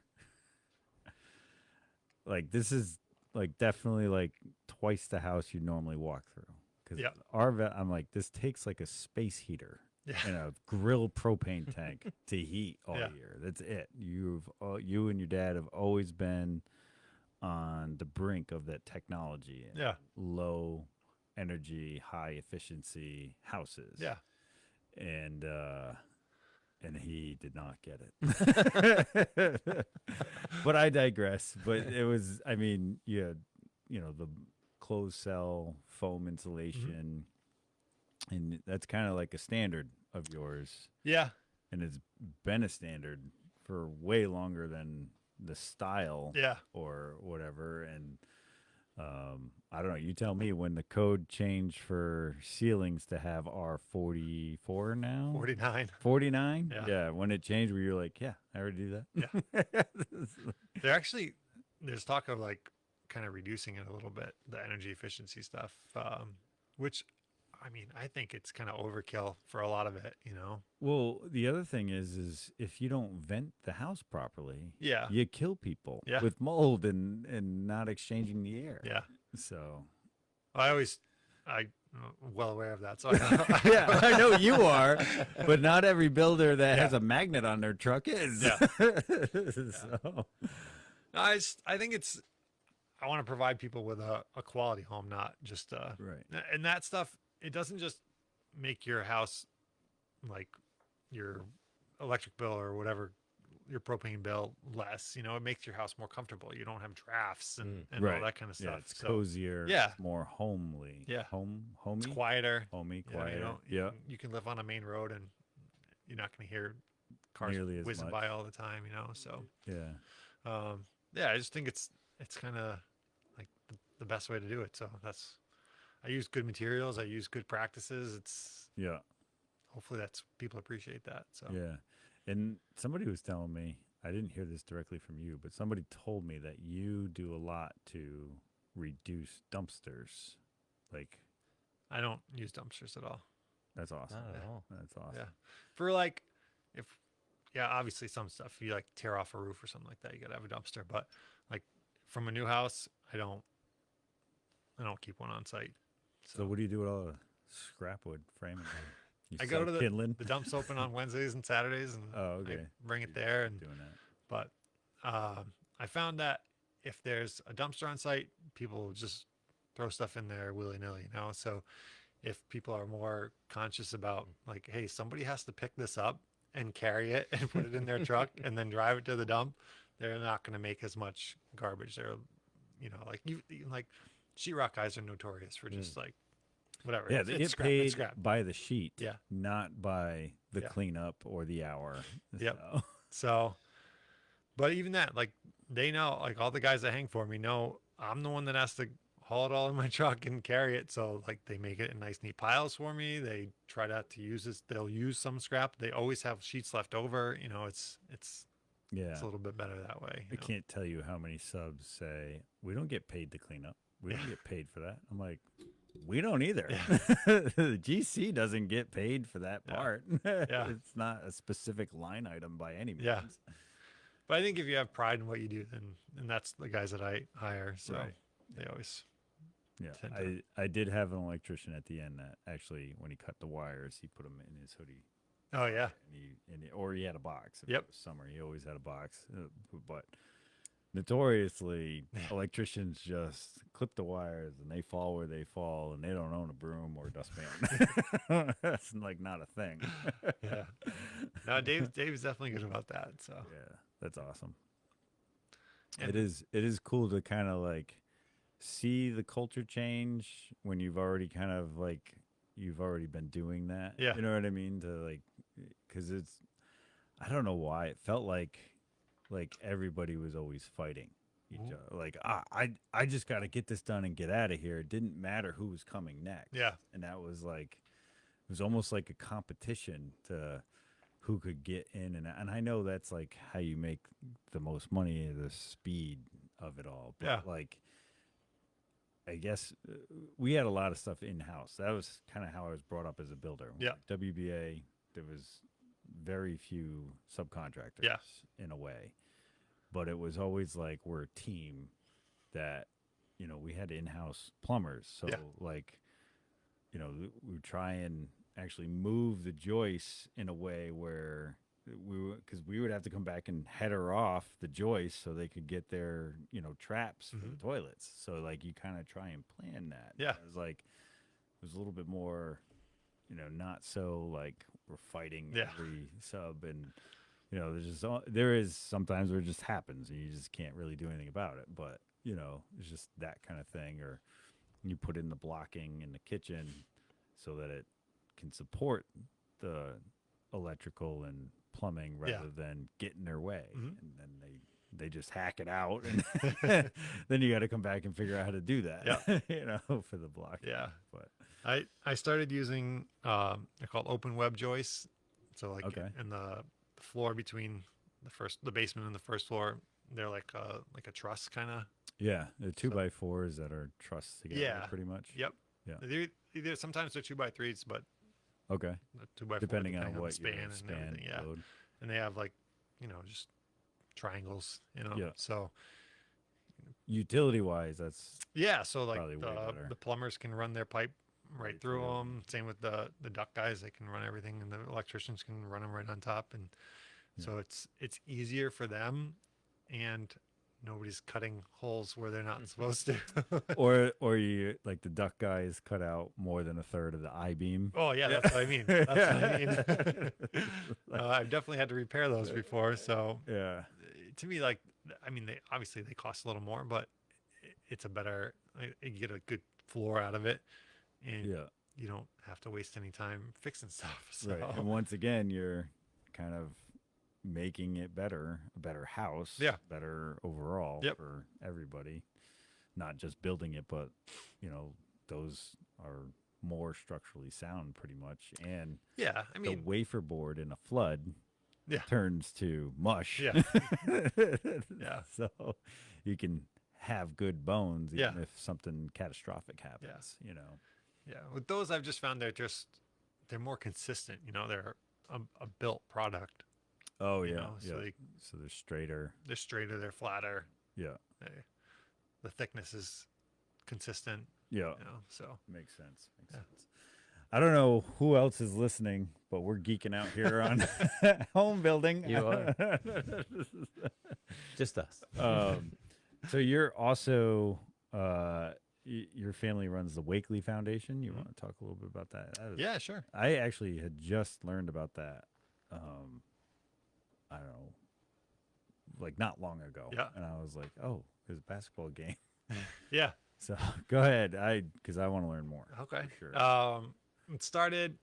like, this is like definitely like twice the house you normally walk through. Because Yep. I'm like, this takes like a space heater Yeah. and a grill propane tank to heat all Yeah. year. That's it. You and your dad have always been on the brink of that technology and Yeah. low energy, high efficiency houses. Yeah. And he did not get it. But I digress. But it was, I mean, you had, the closed cell foam insulation, and that's kind of like a standard of yours, Yeah. and it's been a standard for way longer than the style Yeah. or whatever. And I don't know, you tell me when the code changed for ceilings to have R44 now. 49. 49? Yeah. When it changed, where you're like, yeah, I already do that. There's talk of like kind of reducing it a little bit, the energy efficiency stuff, which I mean, I think it's kind of overkill for a lot of it, you know? Well, the other thing is if you don't vent the house properly, Yeah. you kill people Yeah. with mold and not exchanging the air. Yeah. So I'm well aware of that. So I know. yeah, I know you are, but not every builder that has Yeah. a magnet on their truck is. Yeah. So, I think I want to provide people with a quality home, not just, right. and that stuff, it doesn't just make your house like your electric bill or whatever, your propane bill less, you know, it makes your house more comfortable. You don't have drafts and all Right. that kind of stuff. Yeah, it's So, cozier. yeah. It's more homely. Yeah. Homey. it's quieter. Homey, You know, quiet. you don't, Yeah. you can live on a main road and you're not going to hear cars Nearly as whizzing much. by all the time, you know? So, Yeah. yeah, I just think it's kind of like the best way to do it. So I use good materials. I use good practices. Yeah. Hopefully people appreciate that. So Yeah. And somebody was telling me, I didn't hear this directly from you, but somebody told me that you do a lot to reduce dumpsters. Like, I don't use dumpsters at all. that's awesome. Not at Yeah. all. That's awesome. Yeah. For like, yeah, obviously some stuff you like tear off a roof or something like that, you gotta have a dumpster. But like from a new house, I don't keep one on site. So what do you do with all the scrap wood framing? You I go sell to kindling? the dump's open on Wednesdays and Saturdays, and Oh, I okay. bring it there. And Doing that. but I found that if there's a dumpster on site, people just throw stuff in there willy nilly, you know. So if people are more conscious about like, hey, somebody has to pick this up and carry it and put it in their truck and then drive it to the dump, they're not going to make as much garbage. They're, you know, like like sheetrock guys are notorious for just like whatever. Yeah, It's- they it's get scrap, it's paid scrap. by the sheet, Yeah. not by the Yeah. cleanup or the hour. Yep. So, So, but even that, like they know, like all the guys that hang for me know I'm the one that has to haul it all in my truck and carry it. So like they make it in nice neat piles for me. They try not to use this. They'll use some scrap. They always have sheets left over. You know, it's yeah. a little bit better that way. I You know? can't tell you how many subs say, we don't get paid to clean up. We don't get paid for that. I'm like, we don't either. The GC doesn't get paid for that Yeah. part. Yeah. It's not a specific line item by any means. Yeah. But I think if you have pride in what you do, then and that's the guys that I hire. So Right. they always Yeah. tend to- I did have an electrician at the end that actually, when he cut the wires, he put them in his hoodie. Oh yeah. Or he had a box. If Yep. it was summer, he always had a box. But notoriously, electricians just clip the wires and they fall where they fall, and they don't own a broom or a dustpan. That's like not a thing. Yeah. No, Dave's definitely good about that. So Yeah, that's awesome. And- It is cool to kind of like see the culture change when you've already kind of like you've already been doing that. Yeah. You know what I mean? To like, because it's, I don't know why it felt like everybody was always fighting each Mhm. other. Like, I just got to get this done and get out of here. It didn't matter who was coming next. Yeah. And that was like, it was almost like a competition to who could get in. And I know that's like how you make the most money, the speed of it all. But Yeah. like, I guess we had a lot of stuff in house. That was kind of how I was brought up as a builder. Yeah. WBA, there was very few subcontractors Yeah. in a way, but it was always like we're a team that, you know, we had in-house plumbers. So Yeah. like, you know, we would try and actually move the joists in a way where because we would have to come back and header off the joists so they could get their, you know, traps for the Mhm. toilets. So like you kind of try and plan that. Yeah. It was like, it was a little bit more, you know, not so like we're fighting Yeah. every sub, and you know, there is sometimes where it just happens and you just can't really do anything about it. But you know, it's just that kind of thing. Or you put in the blocking in the kitchen so that it can support the electrical and plumbing rather Yeah. than get in their way. Mhm. And then they just hack it out, and then you got to come back and figure out how to do that. Yeah. You know, for the block. Yeah. But I started using they're called open web joists. So like Okay. in the floor between the basement and the first floor, they're like a truss kind of. yeah, the So- 2x4s that are trussed together, Yeah. pretty much. Yep. Yeah. Either sometimes they're 2x3s, but Okay. the 2x4 Depending on the what span your and span everything. Yeah, load. and they have like, just triangles. Yeah. So Utility wise, that's yeah, so like probably way better. the plumbers can run their pipe right Right through through. them. Same with the duct guys; they can run everything, and the electricians can run them right on top. And Yeah. so it's easier for them, and nobody's cutting holes where they're not supposed to. or you like the duct guys cut out more than a third of the I beam. Oh yeah, that's what I mean. That's what I mean. I've definitely had to repair those before. So Yeah. to me, like, I mean, they obviously they cost a little more, but it's a better. You get a good floor out of it, and Yeah. you don't have to waste any time fixing stuff. So Right. And once again, you're kind of making it better, a better house, Yeah. better overall Yep. for everybody. Not just building it, but those are more structurally sound pretty much. And yeah, I the mean, wafer board in a flood Yeah. turns to mush. Yeah. Yeah. So you can have good bones even Yeah. if something catastrophic happens, yeah, with those I've just found they're more consistent. They're a built product. Oh You yeah. know, so yeah. So they're straighter. They're straighter, they're flatter. Yeah. The thickness is consistent. Yeah. So Makes sense. Makes Yeah. sense. I don't know who else is listening, but we're geeking out here on home building. You are. Just us. So you're also your family runs the Wakely Foundation. You Mhm. want to talk a little bit about that? yeah, sure. I actually had just learned about that. I don't know, like not long ago. Yeah. And I was like, oh, there's a basketball game. Yeah. So go ahead. Because I want to learn more. Okay. For sure. It started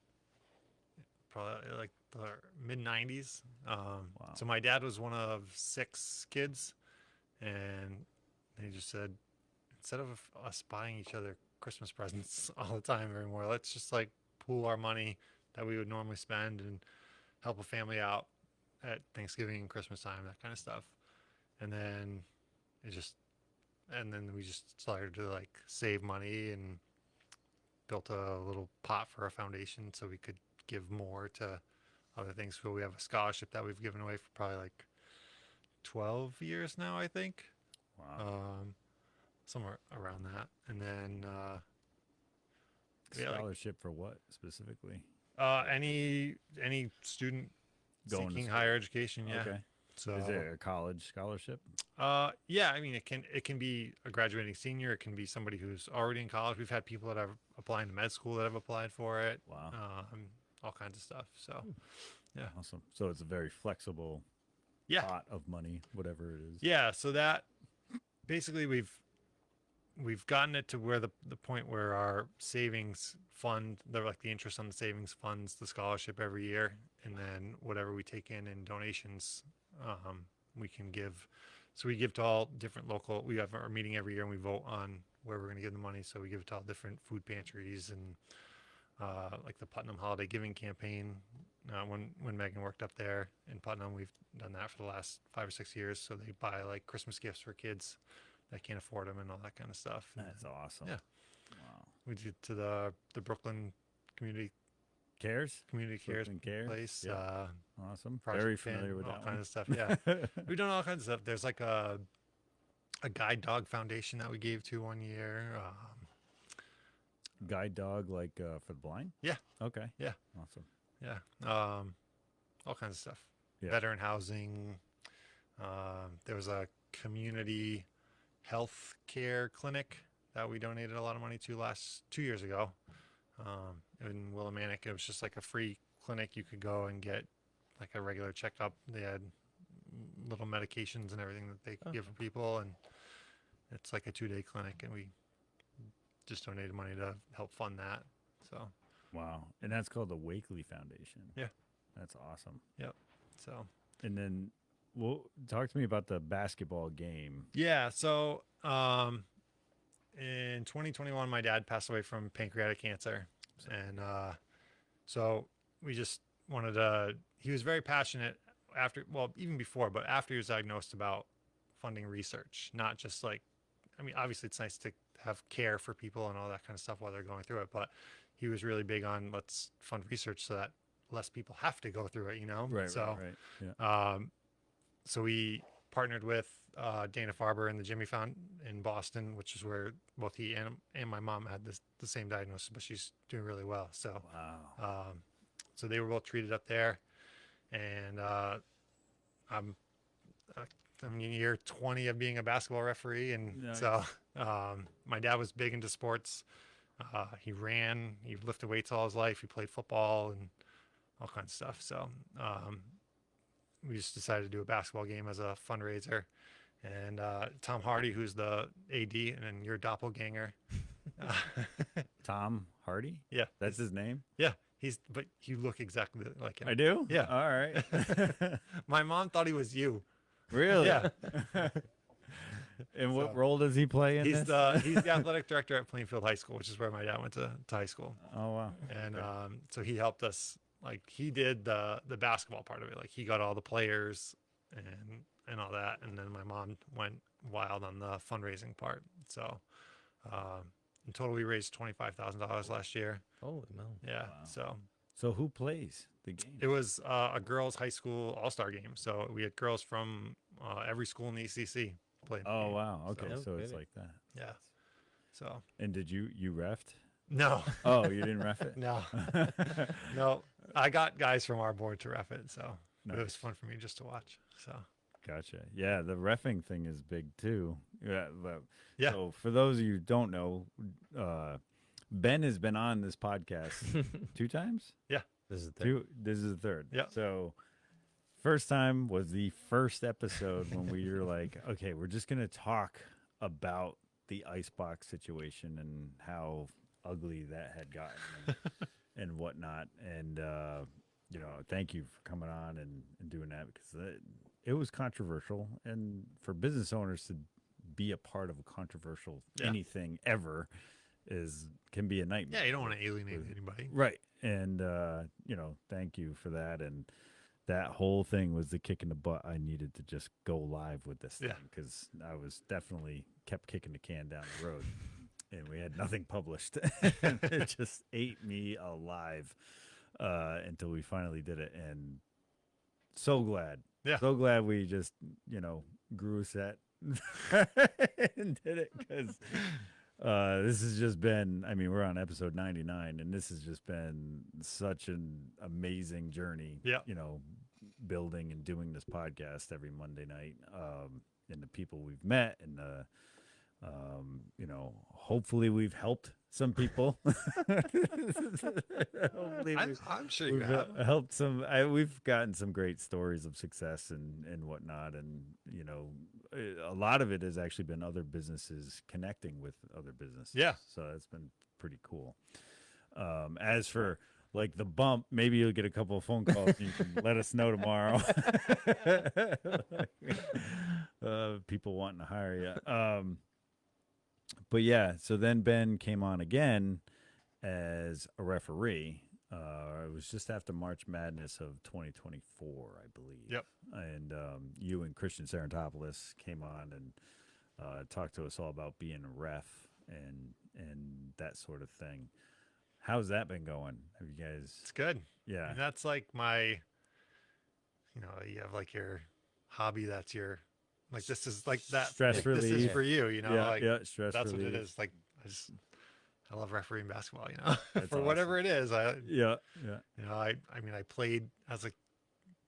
probably like the mid '90s. Wow. So my dad was one of 6 kids, and he just said, instead of us buying each other Christmas presents all the time anymore, let's just like pool our money that we would normally spend and help a family out at Thanksgiving and Christmas time, that kind of stuff. And then we just started to like save money and built a little pot for a foundation so we could give more to other things. So we have a scholarship that we've given away for probably like 12 years now, I think. Wow. Somewhere around that. And then yeah, like, Scholarship for what specifically? any student Going to seeking school. higher education, yeah. Okay. So Is it a college scholarship? yeah, I mean it can be a graduating senior, it can be somebody who's already in college. We've had people that are applying to med school that have applied for it. Wow. All kinds of stuff. So yeah. Awesome. So it's a very flexible Yeah. pot of money, whatever it is. Yeah, so that basically we've gotten it to where the point where our savings fund, the interest on the savings funds the scholarship every year, and then whatever we take in donations, we can give. So we give to all different local. We have our meeting every year, and we vote on where we're going to give the money. So we give it to all different food pantries and like the Putnam Holiday Giving Campaign. When Megan worked up there in Putnam, we've done that for the last 5 or 6 years. So they buy like Christmas gifts for kids that can't afford them and all that kind of stuff. That's awesome. Yeah. Wow. We did to the Brooklyn Community Cares? Cares Brooklyn Cares? place. Yeah. Awesome. Project Very Pin, familiar with all that kind one. of stuff. Yeah, we've done all kinds of stuff. There's like a guide dog foundation that we gave to one year. Guide dog, like for the blind? Yeah. Okay. Yeah. Awesome. Yeah, all kinds of stuff. Yeah. Veteran housing. There was a community health care clinic that we donated a lot of money to 2 years ago in Willimantic. It was just like a free clinic. You could go and get like a regular checkup. They had little medications and everything that they could give for people, and it's like a 2-day clinic, and we just donated money to help fund that. So Wow. And that's called the Wakely Foundation. Yeah. That's awesome. so And then, well, talk to me about the basketball game. yeah, so in 2021 my dad passed away from pancreatic cancer, and so we just wanted to. He was very passionate even before, but after he was diagnosed, about funding research, not just like, I mean, obviously it's nice to have care for people and all that kind of stuff while they're going through it. But he was really big on let's fund research so that less people have to go through it, you know? Right, So, right, right. Yeah. so we partnered with Dana Farber and the Jimmy Fund in Boston, which is where both he and my mom had the same diagnosis, but she's doing really well. So, Wow. so they were both treated up there, and I'm I'm in year 20 of being a basketball referee, and Nice. so my dad was big into sports. He ran, he lifted weights all his life. He played football and all kinds of stuff. So we just decided to do a basketball game as a fundraiser. And Tom Hardy, who's the AD, and then your doppelganger. Tom Hardy? Yeah, That's his name? yeah. But you look exactly like him. I do? Yeah. All right. My mom thought he was you. Really? Yeah. And what So, role does he play in He's this? he's the athletic director at Plainfield High School, which is where my dad went to high school. Oh, wow. And Okay. so he helped us. Like he did the basketball part of it. Like he got all the players and all that. And then my mom went wild on the fundraising part. So in total, we raised $25,000 last year. Holy moly. Yeah. Wow. So So who plays the game? it was a girls' high school all-star game. So we had girls from every school in the ECC played. the Oh, game. wow. Okay. No So it's kidding. like that. Yeah. So And did you refed? no, Oh, you didn't ref it? no, no. I got guys from our board to ref it, so it was Nice. fun for me just to watch. So Gotcha. Yeah, the reffing thing is big too. Yeah. yeah, So for those of you who don't know, Ben has been on this podcast 2 times. This is the This is the third. Yeah. So first time was the first episode when we were like, okay, we're just gonna talk about the icebox situation and how ugly that had gotten and whatnot. And thank you for coming on and doing that because it was controversial, and for business owners to be a part of a controversial Yeah. anything ever can be a nightmare. yeah. You don't want to alienate anybody. Right. And, thank you for that. And that whole thing was the kick in the butt. I needed to just go live with this thing Yeah. because I was definitely kept kicking the can down the road and we had nothing published. And it just ate me alive until we finally did it. And so glad. Yeah. So glad we just, grew a set and did it because this has just been, we're on episode 99 and this has just been such an amazing journey. Yeah. Building and doing this podcast every Monday night. And the people we've met and hopefully we've helped some people. Hopefully I'm sure you we've have. helped some. We've gotten some great stories of success and whatnot, and a lot of it has actually been other businesses connecting with other businesses. Yeah. So that's been pretty cool. As for like the bump, maybe you'll get a couple of phone calls and you can let us know tomorrow. People wanting to hire you. But yeah, so then Ben came on again as a referee. It was just after March Madness of 2024, I believe. Yep. And you and Christian Sarantopoulos came on and talked to us all about being a ref and that sort of thing. How's that been going? Have you guys? It's good. Yeah. And that's like you have like your hobby. That's your, like, this is like that. Stress like, this is relief. for you, Stress that's relief. what it is. Like, I love refereeing basketball, That's for whatever it is. Yeah. I played as a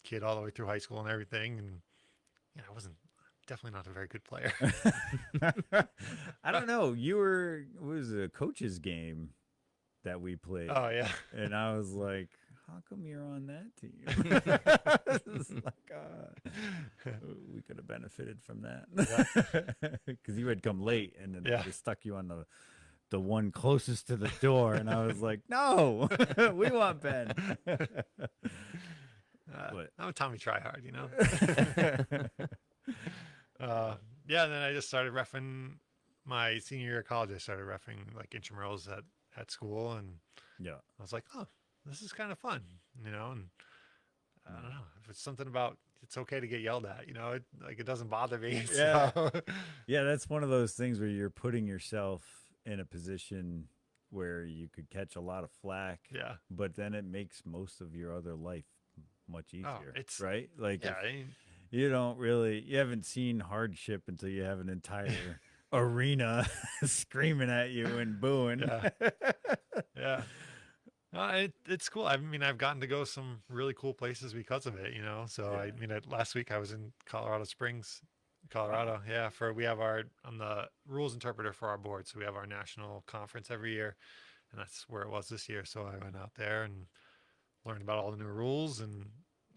kid all the way through high school and everything. And I wasn't definitely not a very good player. I don't know. It was a coach's game that we played. Oh yeah. And I was like, how come you're on that team? It's like, we could have benefited from that. Because you had come late and then Yeah. they stuck you on the one closest to the door. And I was like, no, we want Ben. But- I'm a Tommy Tryhard, Yeah, and then I just started reffing my senior year of college. I started reffing like intramurals at school, and Yeah. I was like, oh, this is kind of fun, and I don't know if it's something about it's okay to get yelled at, it doesn't bother me. Yeah. So, Yeah, that's one of those things where you're putting yourself in a position where you could catch a lot of flack, Yeah. but then it makes most of your other life much easier, it's- right? Like, Yeah. if you haven't seen hardship until you have an entire arena screaming at you and booing. Yeah. Yeah. It's cool. I mean, I've gotten to go some really cool places because of it, So I Yeah. mean, last week I was in Colorado Springs, Colorado. Yeah, I'm the rules interpreter for our board, so we have our national conference every year, and that's where it was this year. So I went out there and learned about all the new rules and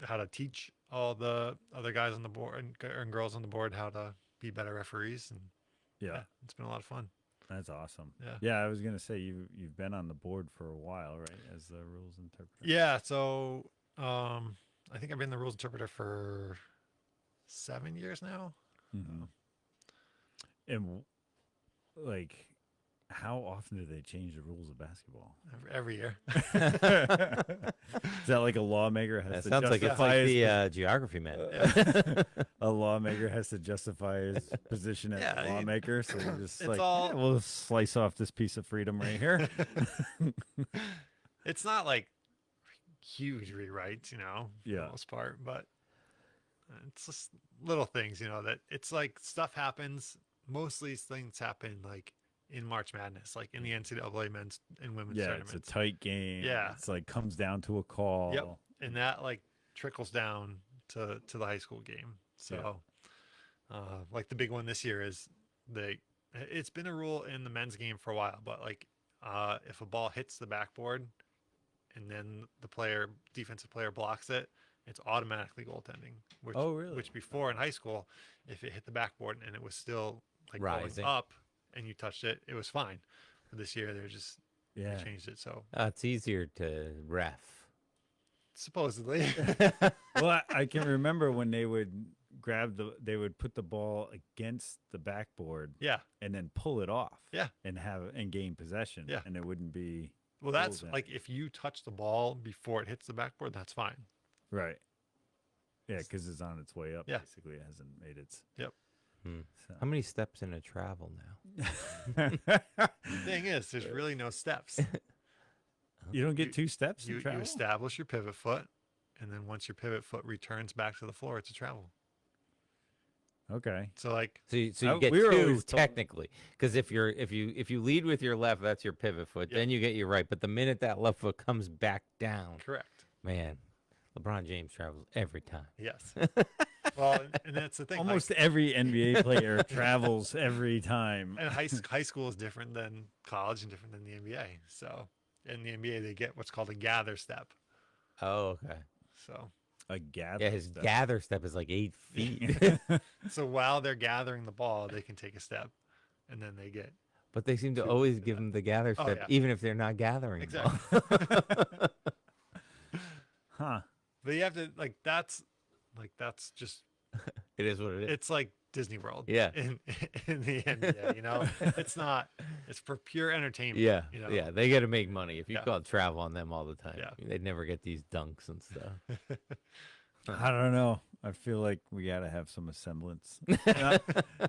how to teach all the other guys on the board and girls on the board how to be better referees, and Yeah, it's been a lot of fun. that's awesome. Yeah. Yeah, I was gonna say you've been on the board for a while, right? As the rules interpreter. Yeah, so I think I've been the rules interpreter for 7 years now. Mhm. And like, how often do they change the rules of basketball? Every year. Is that like a lawmaker has That to sounds like it's justify like his the geography man. a lawmaker has to justify his position as Yeah, a lawmaker, so you're just it's like, all- "Yeah, we'll slice off this piece of freedom right here." It's not like huge rewrites, for Yeah. the most part, but it's just little things, that it's like stuff happens. Most of these things happen like in March Madness, like in the NCAA men's and women's Yeah, tournaments. it's a tight game. Yeah. It's like comes down to a call. Yep. And that like trickles down to the high school game. So, like the big one this year is it's been a rule in the men's game for a while, but like if a ball hits the backboard and then the defensive player blocks it, it's automatically goaltending. Which, Oh, really? Which before in high school, if it hit the backboard and it was still like Rising. going up and you touched it, it was fine. But this year they Yeah. changed it, so It's easier to ref. supposedly. Well, I can remember when they would they would put the ball against the backboard Yeah. and then pull it off. Yeah. And gain possession. Yeah. And it wouldn't be Well, that's then. like if you touch the ball before it hits the backboard, that's fine. right. Yeah, because it's on its way up. Yeah. Basically, it hasn't made its. Yep. So. How many steps in a travel now? The thing is, there's really no steps. You don't get two steps. You in travel? establish your pivot foot, and then once your pivot foot returns back to the floor, it's a travel. Okay. So like, So you get we were two always told- technically, because if you lead with your left, that's your pivot foot. Yep. Then you get your right. But the minute that left foot comes back down, correct. man, LeBron James travels every time. Yes. Well, and that's the thing. like, Almost every NBA player travels every time. and high school is different than college and different than the NBA. So in the NBA, they get what's called a gather step. Oh, okay. So A gather. Yeah, his step. gather step is like 8 feet. so while they're gathering the ball, they can take a step, and then they get But they seem to always give him the gather Oh, step, yeah. even if they're not gathering. the ball. exactly. Huh. But you have to that's just It is what it is. it's like Disney World. Yeah. In the NBA, it's not. It's for pure entertainment. Yeah, You know? yeah, they got to make money. If you Yeah. call travel on them all the time, Yeah. they'd never get these dunks and stuff. I don't know. I feel like we got to have some semblance.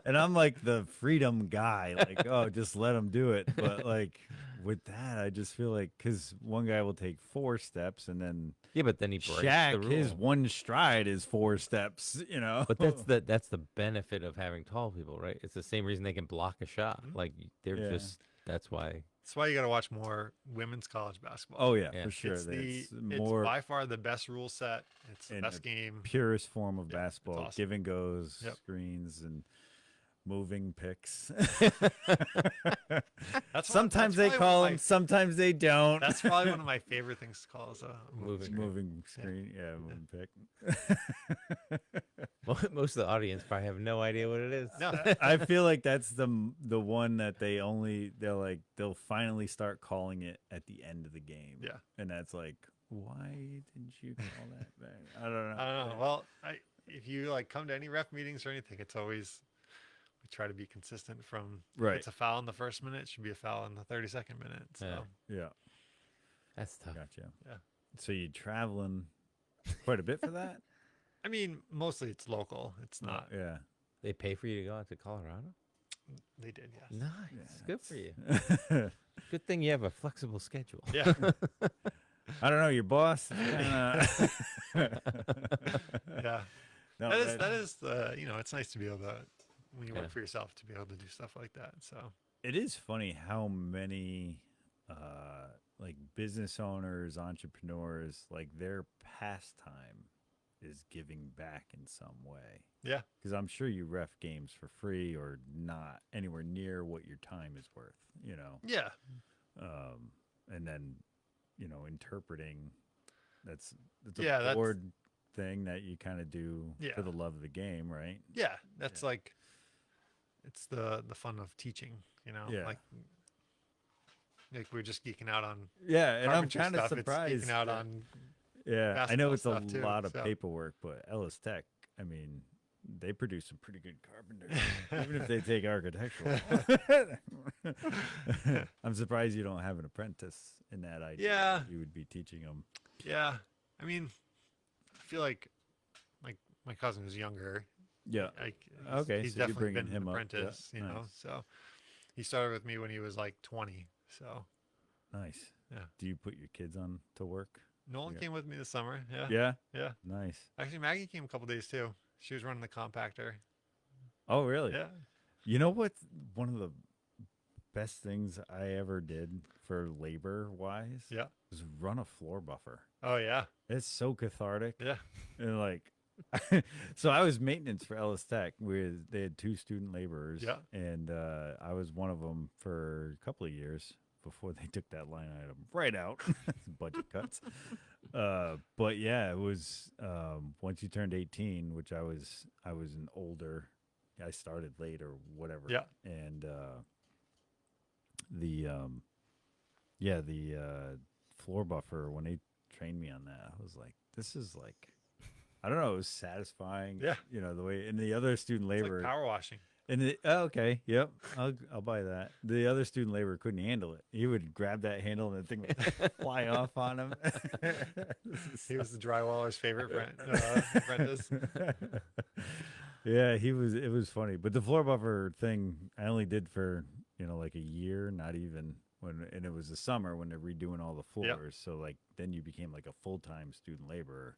And I'm like the freedom guy. Like, oh, just let them do it. But like with that, I just feel like because one guy will take 4 steps and then Yeah, but then he breaks the Shaq, rule. his one stride is 4 steps, But that's the benefit of having tall people, right? It's the same reason they can block a shot. Mhm. Like they're Yeah. just that's why. That's why you got to watch more women's college basketball. Oh, yeah, Yeah. for sure. It's more by far the best rule set. It's the And best game. purest form of Yeah, it's basketball. awesome. Give and goes, Yep. screens, and moving picks. That's Sometimes that's they probably call one them, of sometimes they don't. my- That's probably one of my favorite things to call is a Moving moving screen. Yeah, moving pick. Most of the audience probably have no idea what it is. No, I feel like that's the one that they'll finally start calling it at the end of the game. Yeah. And that's like, why didn't you call that back? I don't know. I don't know. Well, if you like come to any ref meetings or anything, it's always we try to be consistent from if Right. it's a foul in the first minute, it should be a foul in the 32nd minute. So Yeah. Yeah, That's tough. gotcha. Yeah. So you traveling quite a bit for that? I mean, mostly it's local. It's not. Yeah. They pay for you to go out to Colorado? They did, yes. Nice. Good for you. you. Good thing you have a flexible schedule. Yeah. I don't know. Your boss. Kinda... Yeah. no, That is it's nice to be able to, when you Yeah. work for yourself, to be able to do stuff like that. So It is funny how many like business owners, entrepreneurs, like their pastime is giving back in some way. yeah, Because I'm sure you ref games for free or not anywhere near what your time is worth, yeah, and then, interpreting that's Yeah, a that's- board thing that you kind of do Yeah. for the love of the game, right? yeah. That's like, it's the fun of teaching. Yeah. Like we're just geeking out on Yeah, and I'm carpentry kind of stuff. surprised. It's geeking out that- on Yeah, I know basketball it's a stuff too, lot of so. paperwork, but Ellis Tech, I mean, they produce some pretty good carpenters, even if they take architectural. I'm surprised you don't have an apprentice in that idea. Yeah. You would be teaching them. Yeah, I mean, I feel like my cousin who's younger. Yeah. Okay, he's so you're definitely bringing been him an up, yeah, apprentice. You know, nice. so he started with me when he was like 20. So Nice. Yeah. Do you put your kids on to work? Nolan Yeah. came with me this summer. Yeah, Yeah. yeah. Nice. Actually, Maggie came a couple days too. She was running the compactor. Oh, really? Yeah, You know what? One of the best things I ever did for labor wise yeah. was run a floor buffer. Oh yeah, It's so cathartic. yeah, And like, so I was maintenance for Ellis Tech. They had 2 student laborers. Yeah. And I was one of them for a couple of years before they took that line item right out. Budget cuts. But yeah, it was once you turned 18, which I was an older. I started late or whatever. Yeah. And the floor buffer, when they trained me on that, I was like, this is like, I don't know, it was satisfying. Yeah. The way, and the other student it's labor, like power washing. and okay, yep, I'll buy that. The other student labor couldn't handle it. He would grab that handle and the thing would fly off on him. He was the drywaller's favorite apprentice. Yeah, he was. It was funny, but the floor buffer thing I only did for like a year, not even and it was the summer when they're redoing all the Yep. floors. So like then you became like a full-time student laborer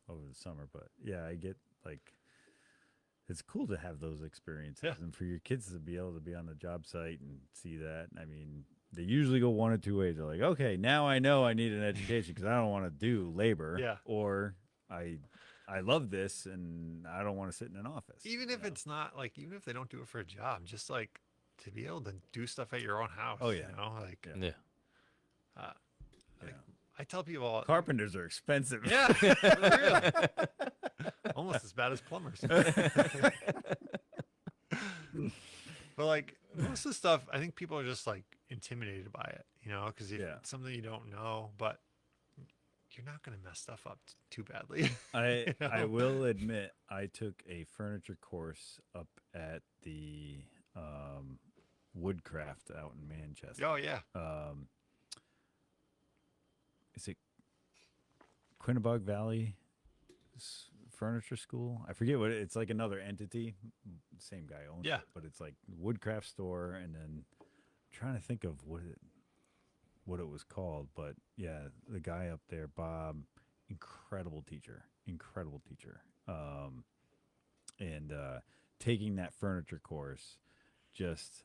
over the summer. But yeah, I get like it's cool to have those experiences Yeah. and for your kids to be able to be on the job site and see that. I mean, they usually go one of two ways. They're like, okay, now I know I need an education because I don't want to do labor. Yeah. Or I love this and I don't want to sit in an office. Even if it's not like, even if they don't do it for a job, just like to be able to do stuff at your own house. Oh, yeah. Like Yeah. Yeah. like, I tell people, Carpenters are expensive. yeah, for real. Almost as bad as plumbers. But like most of the stuff, I think people are just like intimidated by it, because Yeah. it's something you don't know, but you're not going to mess stuff up too badly. I You I know? will admit I took a furniture course up at the Woodcraft out in Manchester. Oh yeah. Is it Quinnebog Valley Furniture School? I forget what it's like. Another entity, same guy owns Yeah. it, but it's like Woodcraft store. And then I'm trying to think of what it was called, but yeah, the guy up there, Bob, incredible teacher, and taking that furniture course just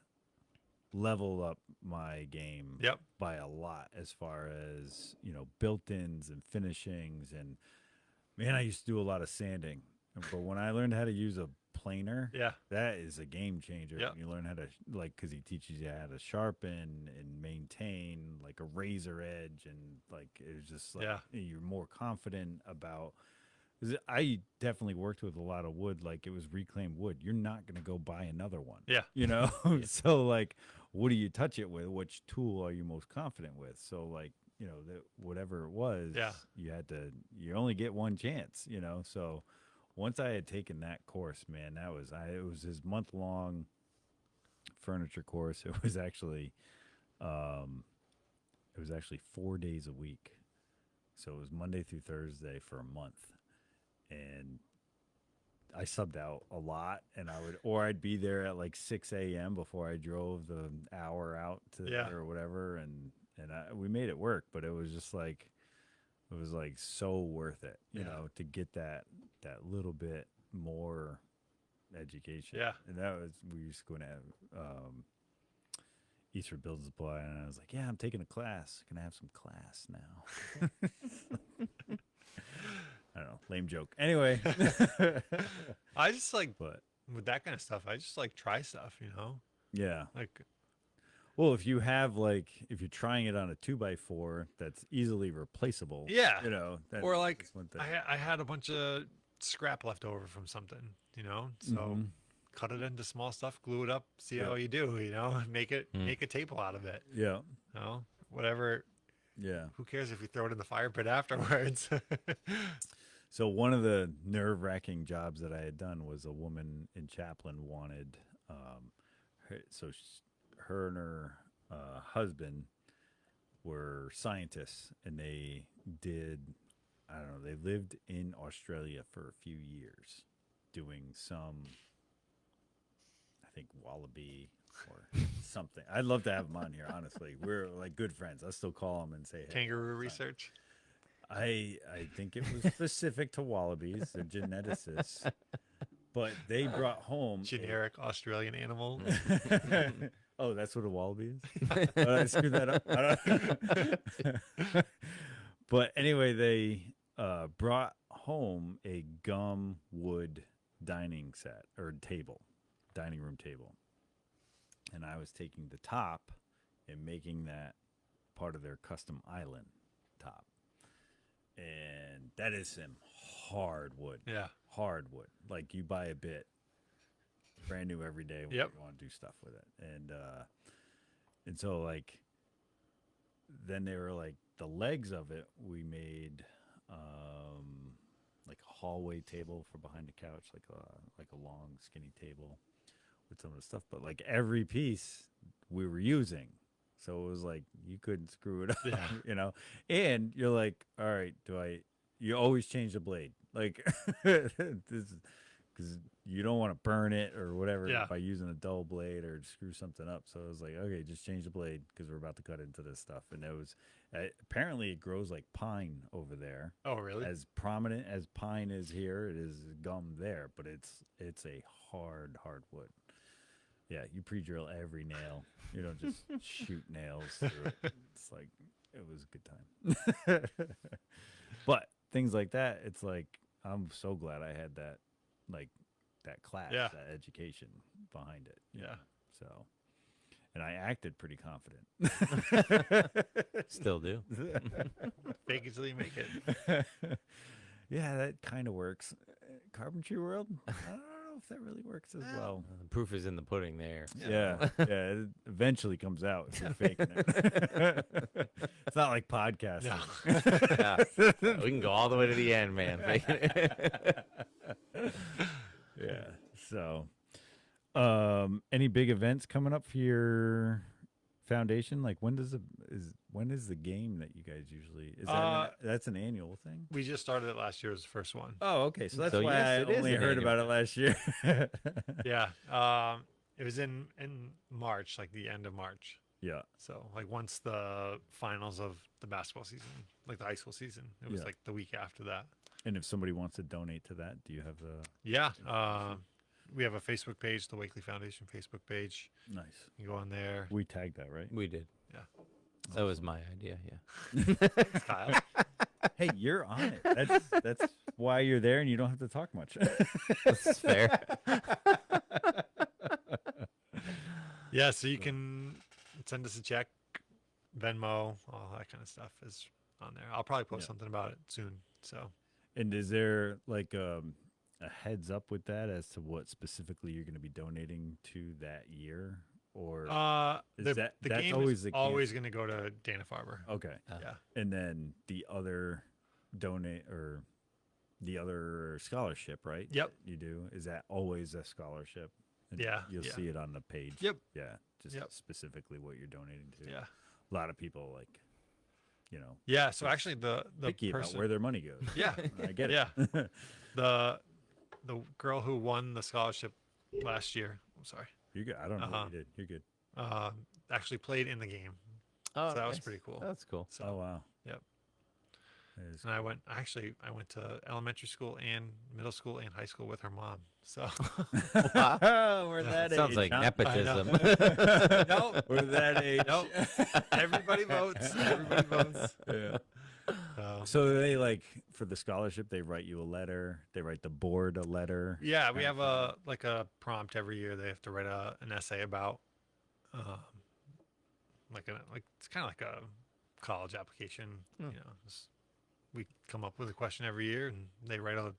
leveled up my game Yep. by a lot as far as built-ins and finishings. And man, I used to do a lot of sanding, but when I learned how to use a planer, Yeah. that is a game changer. Yep. When you learn how to because he teaches you how to sharpen and maintain like a razor edge, and like it was just like Yeah. you're more confident about. 'Cause I definitely worked with a lot of wood, like it was reclaimed wood. You're not going to go buy another one. Yeah. So like, what do you touch it with? Which tool are you most confident with? So like, that whatever it was, Yeah. you only get one chance, So once I had taken that course, man, it was his month-long furniture course. It was actually 4 days a week. So it was Monday through Thursday for a month. And I subbed out a lot, and I'd be there at like 6 a.m. before I drove the hour out to Yeah. or whatever, and we made it work, but it was just like it was like so worth it, you Yeah. know, to get that little bit more education. Yeah. And that was we used to go to Eastford Build Supply, and I was like, yeah, I'm taking a class. Gonna have some class now. I don't know, lame joke. Anyway, I just like but with that kind of stuff. I just like try stuff, you know. yeah. Like Well, if you're trying it on a 2x4 that's easily replaceable, Yeah. you know, or like that's one thing. I had a bunch of scrap left over from something, you know. So Mhm. cut it into small stuff, glue it up, see Yeah. how you do, you know. Make a table out of it, Yeah, you know. Whatever. yeah. Who cares if you throw it in the fire pit afterwards? So one of the nerve-wracking jobs that I had done was a woman in Chaplin wanted, her and her husband were scientists, and they did, I don't know, they lived in Australia for a few years doing some, I think, wallaby or something. I'd love to have them on here, honestly. We're like good friends. I still call them and say, hey. Kangaroo research. I think it was specific to wallabies. They're geneticists. But they brought home Generic Australian animal. Oh, that's what a wallaby is? Did I screw that up? I don't But anyway, they brought home a gum wood dining set or dining room table. And I was taking the top and making that part of their custom island top. And that is some hard wood. Yeah. Hard wood. Like you buy a bit brand new every day when Yep. you want to do stuff with it. And so like then they were like the legs of it we made like a hallway table for behind the couch, like a long skinny table with some of the stuff, but like every piece we were using. So it was like you couldn't screw it up, Yeah. you know. And you're like, all right, you always change the blade, like this, because you don't want to burn it or whatever Yeah. by using a dull blade or screw something up. So it was like, okay, just change the blade because we're about to cut into this stuff. And it was apparently it grows like pine over there. Oh, really? As prominent as pine is here, it is gum there, but it's a hard wood. Yeah, you pre-drill every nail. You don't just shoot nails through it. It's like, it was a good time. But things like that, it's like, I'm so glad I had that, like, that class, Yeah. that education behind it. you Yeah. know? So, and I acted pretty confident. Still do. Fake it till you make it. Yeah, that kind of works. Carpentry world, I don't know if that really works as well. The proof is in the pudding there. Yeah, it eventually comes out if you're faking it. It's not like podcasting. No. Yeah. We can go all the way to the end, man. Yeah. So, any big events coming up for your foundation? Like when is the game that you guys usually that's an annual thing? We just started it last year as the first one. Oh, okay. So that's So why yes, I it is only an heard annual about it last year. Yeah. It was in March, like the end of March. Yeah. So like once the finals of the basketball season, like the high school season, it was Yeah. like the week after that. And if somebody wants to donate to that, do you have the Yeah. We have a Facebook page, the Wakely Foundation Facebook page. nice? You go on there. We tagged that, right? We did. Yeah. That was my idea. Yeah. Kyle. Hey, you're on it. That's why you're there, and you don't have to talk much. That's fair. Yeah. So you can send us a check, Venmo, all that kind of stuff is on there. I'll probably post Yeah. something about it soon. So And is there like a heads up with that as to what specifically you're going to be donating to that year, or is the that's game always is the always going to go to Dana Farber. okay? Yeah. And then the other scholarship, right? Yep. that you do, is that always a scholarship? And Yeah, you'll yeah. see it on the page. Yep. Yeah, just Yep. specifically what you're donating to. Yeah. A lot of people like, Yeah. So actually the picky about person, where their money goes. yeah. I get it. Yeah. the girl who won the scholarship last year. I'm sorry. You good? I don't know Uh-huh. what you did. You're good. Actually played in the game, Oh, so that was nice. pretty cool. That's cool. So Oh wow. yep. That is And I cool. went. Actually, I went to elementary school and middle school and high school with her mom. So Wow. We're that Sounds age, like huh? nepotism. nope, We're that age. nope. Everybody votes. Everybody votes. Yeah. So So they like for the scholarship, they write you a letter. They write the board a letter. yeah, we kind of have thing. a prompt every year. They have to write an essay about um, like it's kind of like a college application. Hmm. You know, we come up with a question every year, and they write a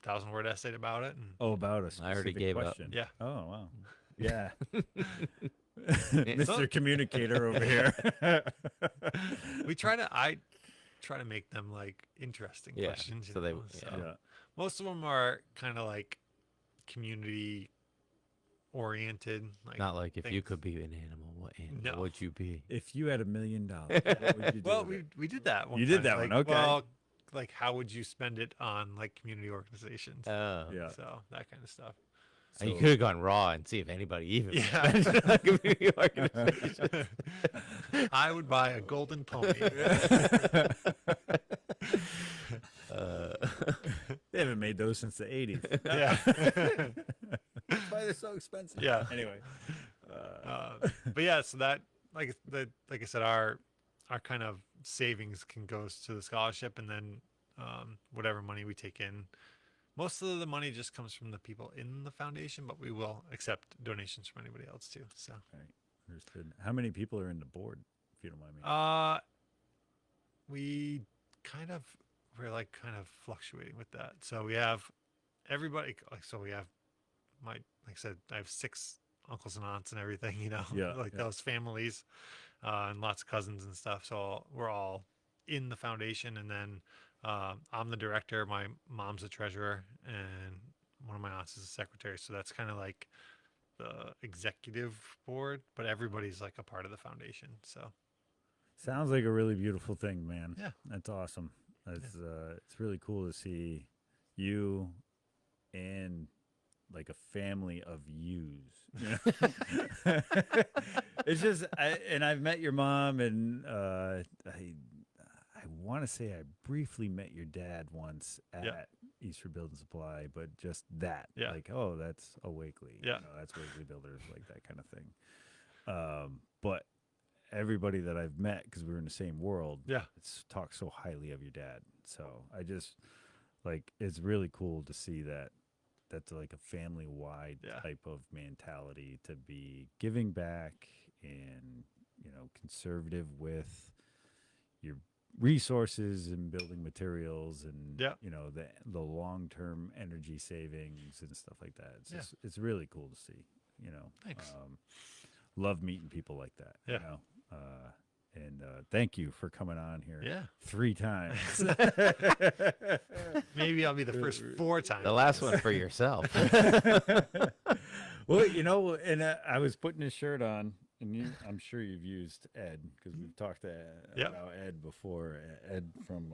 1,000-word essay about it. And Oh, about a I already specific gave up. question. Yeah. Oh wow. Yeah. So- Mr. Communicator over here. I try to make them like interesting Yeah, questions. You so they- know? yeah. So Yeah. most of them are kind of like community oriented. Like Not like if you things. could be an animal, what animal No. would you be? If you had $1 million, what would you do Well, with it? we did that one. You did time, that one, like, okay. Well, like how would you spend it on like community organizations? Oh. Yeah. So that kind of stuff. And you So- could have gone raw and see if anybody even Yeah. spent it on community organization. I would buy a golden pony. They haven't made those since the 80s. Yeah. That's why they're so expensive. Yeah. Anyway. But yeah, so that like I said, our kind of savings can goes to the scholarship, and then whatever money we take in. Most of the money just comes from the people in the foundation, but we will accept donations from anybody else too. So Right. Understood. How many people are in the board, if you don't mind me? we we're like kind of fluctuating with that. So we have everybody. Like so we have like I said, I have 6 uncles and aunts and everything. You know, Yeah, like yeah. those families, and lots of cousins and stuff. So we're all in the foundation, and then I'm the director. My mom's the treasurer, and one of my aunts is the secretary. So that's kind of like the executive board, but everybody's like a part of the foundation. So Sounds like a really beautiful thing, man. Yeah. That's awesome. It's really cool to see you and like a family of yous. You know? It's just and I've met your mom, and I want to say I briefly met your dad once at Yeah. Eastford Building Supply, but just that. Yeah. Like, oh, that's a Wakely. Yeah. That's Wakely Builders, like that kind of thing. But everybody that I've met, because we were in the same world, yeah, it's talked so highly of your dad. So I just like it's really cool to see that that's like a family wide Yeah. type of mentality to be giving back and conservative with your resources and building materials and Yeah. the long-term energy savings and stuff like that. It's Yeah. just, it's really cool to see. Thanks. Love meeting people like that. Yeah. And thank you for coming on here yeah. 3 times. Maybe I'll be the first 4 times. The last one for yourself. Well, and I was putting his shirt on, and I'm sure you've used Ed because we've talked Yep. about Ed before. Ed from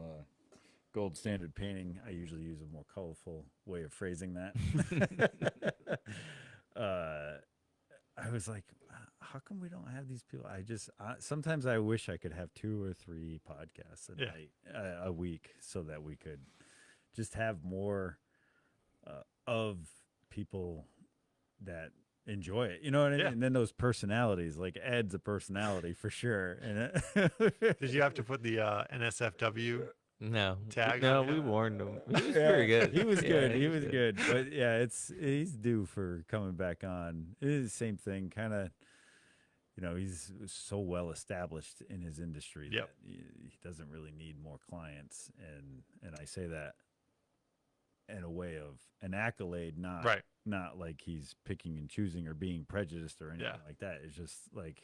Gold Standard Painting. I usually use a more colorful way of phrasing that. I was like, how come we don't have these people? Sometimes I wish I could have 2 or 3 podcasts a Yeah. night, a week, so that we could just have more of people that enjoy it. You know what I mean? Yeah. And then those personalities, like Ed's a personality for sure. And Did you have to put the NSFW? No. Tag No, on we it. warned him. He was Yeah, pretty good. He was Yeah, good. He was good. But yeah, he's due for coming back on. It is the same thing, kind of. He's so well established in his industry Yep. that he doesn't really need more clients, and I say that in a way of an accolade, not like he's picking and choosing or being prejudiced or anything Yeah. like that. It's just like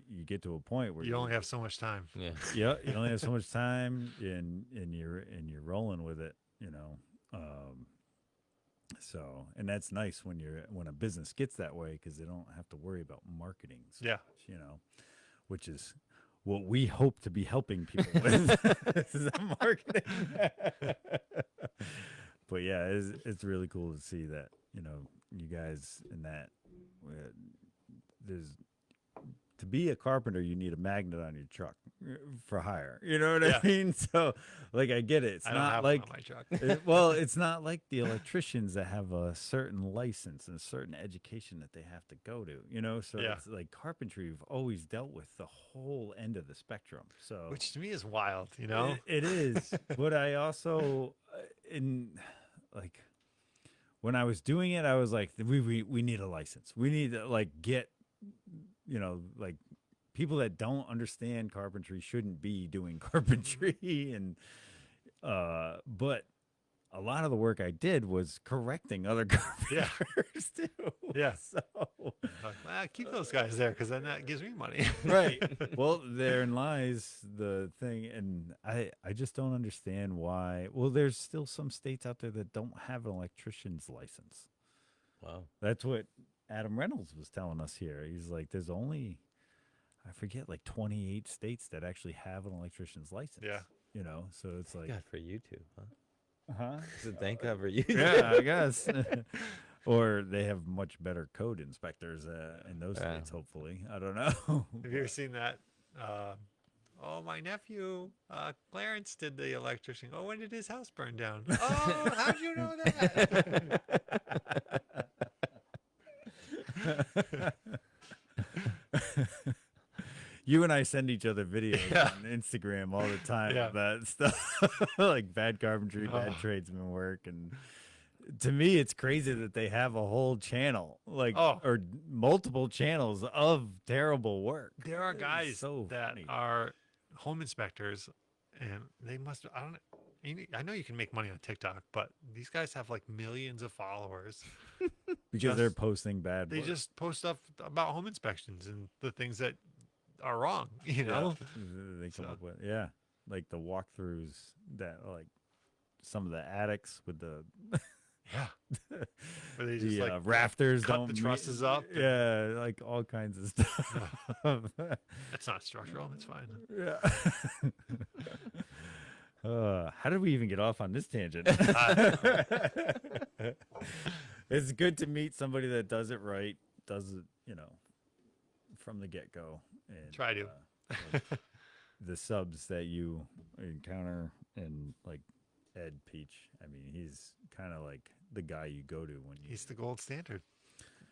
you get to a point where You only have so much time. Yeah. yeah, you only have so much time, and you're rolling with it, So, and that's nice when a business gets that way because they don't have to worry about marketing so Yeah. much, which is what we hope to be helping people with is marketing. But yeah, it's really cool to see that, you know, you guys in that there's to be a carpenter, you need a magnet on your truck for hire. You know what Yeah. I mean? So, like, I get it. It's I don't not have like one on my truck. well, it's not like the electricians that have a certain license and a certain education that they have to go to. You know, so Yeah. it's like carpentry. We've always dealt with the whole end of the spectrum. So, Which to me is wild, you know? it is. But I also in like when I was doing it, I was like, we need a license. We need to like get, you know, like people that don't understand carpentry shouldn't be doing carpentry. And but a lot of the work I did was correcting other Yeah. carpenters too. Yeah. So Like, well, keep those guys there because then that gives me money. right. Well, therein lies the thing, and I just don't understand why. Well, there's still some states out there that don't have an electrician's license. Wow. That's what Adam Reynolds was telling us here. He's like, there's only, I forget, like 28 states that actually have an electrician's license. Yeah. You know, so it's like, God for you two, huh? huh? So thank God for you. Yeah, I guess. Or they have much better code inspectors in those Yeah. states, hopefully. I don't know. Have you ever seen that? Oh, my nephew, Clarence, did the electrician. Oh, when did his house burn down? Oh, how'd you know that? You and I send each other videos Yeah. on Instagram all the time Yeah. of that stuff, like bad carpentry, bad Oh. tradesman work, and to me, it's crazy that they have a whole channel, like Oh. or multiple channels of terrible work. There are It's guys so that funny. are home inspectors, and they must. I don't. I know you can make money on TikTok, but these guys have like millions of followers. because they're just- posting bad. They work. just post stuff about home inspections and the things that are wrong. You know. they come So- up with like the walkthroughs that like some of the attics with the Yeah. Where they just the like rafters cut don't the meet- trusses up and- Yeah, like all kinds of stuff. It's not structural. It's fine. Yeah. How did we even get off on this tangent? It's good to meet somebody that does it right, does it, you know, from the get go. And Try to. like, the subs that you encounter, and like Ed Peach. I mean, he's kind of like the guy you go to when you. He's the gold standard.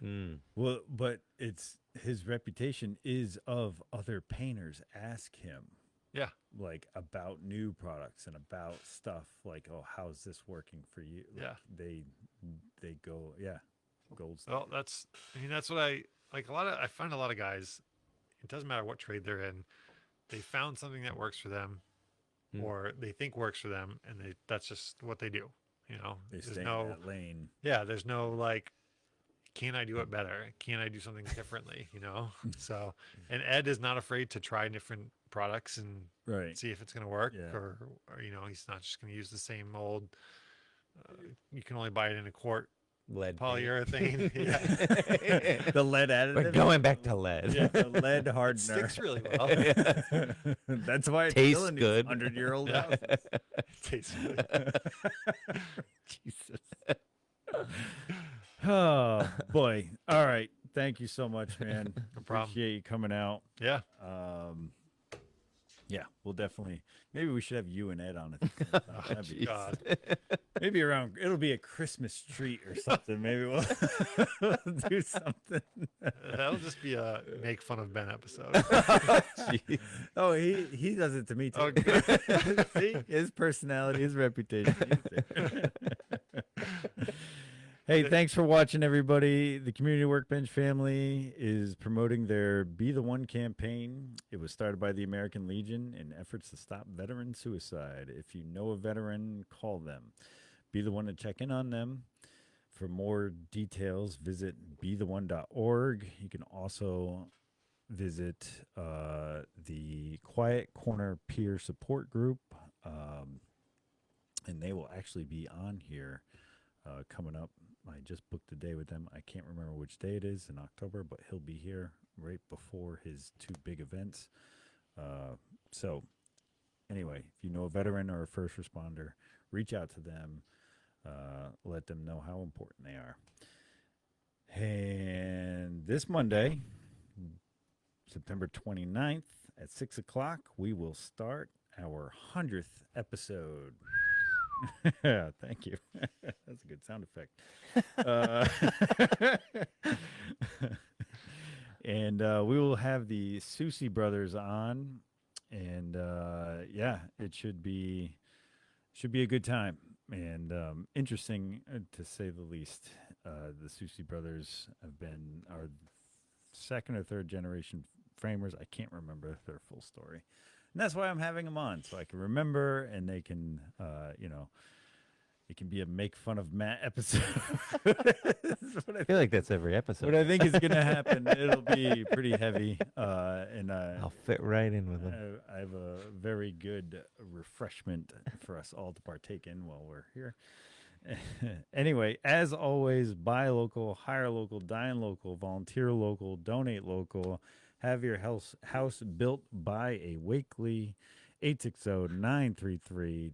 Mm. Well, but it's his reputation is of other painters ask him Yeah. like about new products and about stuff like, oh, how's this working for you? Like, Yeah. they go, yeah, gold. Well, that's. I mean, that's what I like. I find a lot of guys. It doesn't matter what trade they're in. They found something that works for them, Hmm. or they think works for them, and that's just what they do. You know, They there's stay no. in that lane. Yeah, there's no like. Can I do it better? Can I do something differently? You know. So, and Ed is not afraid to try different products and Right. see if it's going to work, Yeah. or you know, he's not just going to use the same old. You can only buy it in a quart Lead paint. polyurethane. Yeah. The lead additive. We're going back to lead. Yeah, the lead It hardener. sticks really well. That's why it's Tastes still in these good. 100-year-old Yeah. houses. Tastes good. Jesus. Oh boy. All right. Thank you so much, man. No problem. Appreciate you coming out. Yeah. Yeah, we'll definitely. Maybe we should have you and Ed on it. That'd be- God. maybe around. It'll be a Christmas treat or something. Maybe we'll do something. That'll just be a make fun of Ben episode. Jeez. Oh, he does it to me too. Oh, good. See, his personality, his reputation. he's there. Hey, thanks for watching, everybody. The Community Workbench family is promoting their Be the One campaign. It was started by the American Legion in efforts to stop veteran suicide. If you know a veteran, call them. Be the one to check in on them. For more details, visit betheone.org. You can also visit the Quiet Corner Peer Support Group, and they will actually be on here coming up. I just booked a day with them. I can't remember which day it is in October, but he'll be here right before his two big events. So anyway, if you know a veteran or a first responder, reach out to them. let them know how important they are. And this Monday, September 29th at 6 o'clock, we will start our 100th episode. Thank you. That's a good sound effect. And we will have the Susi brothers on, and yeah, it should be a good time and interesting to say the least. The Susi brothers are second or third generation framers. I can't remember their full story, and that's why I'm having them on so I can remember, and they can, it can be a make fun of Matt episode. I feel like that's every episode. What I think is going to happen, it'll be pretty heavy, and I'll fit right in with them. I have a very good refreshment for us all to partake in while we're here. Anyway, as always, buy local, hire local, dine local, volunteer local, donate local. Have your house built by a Wakely. 860-933-2015.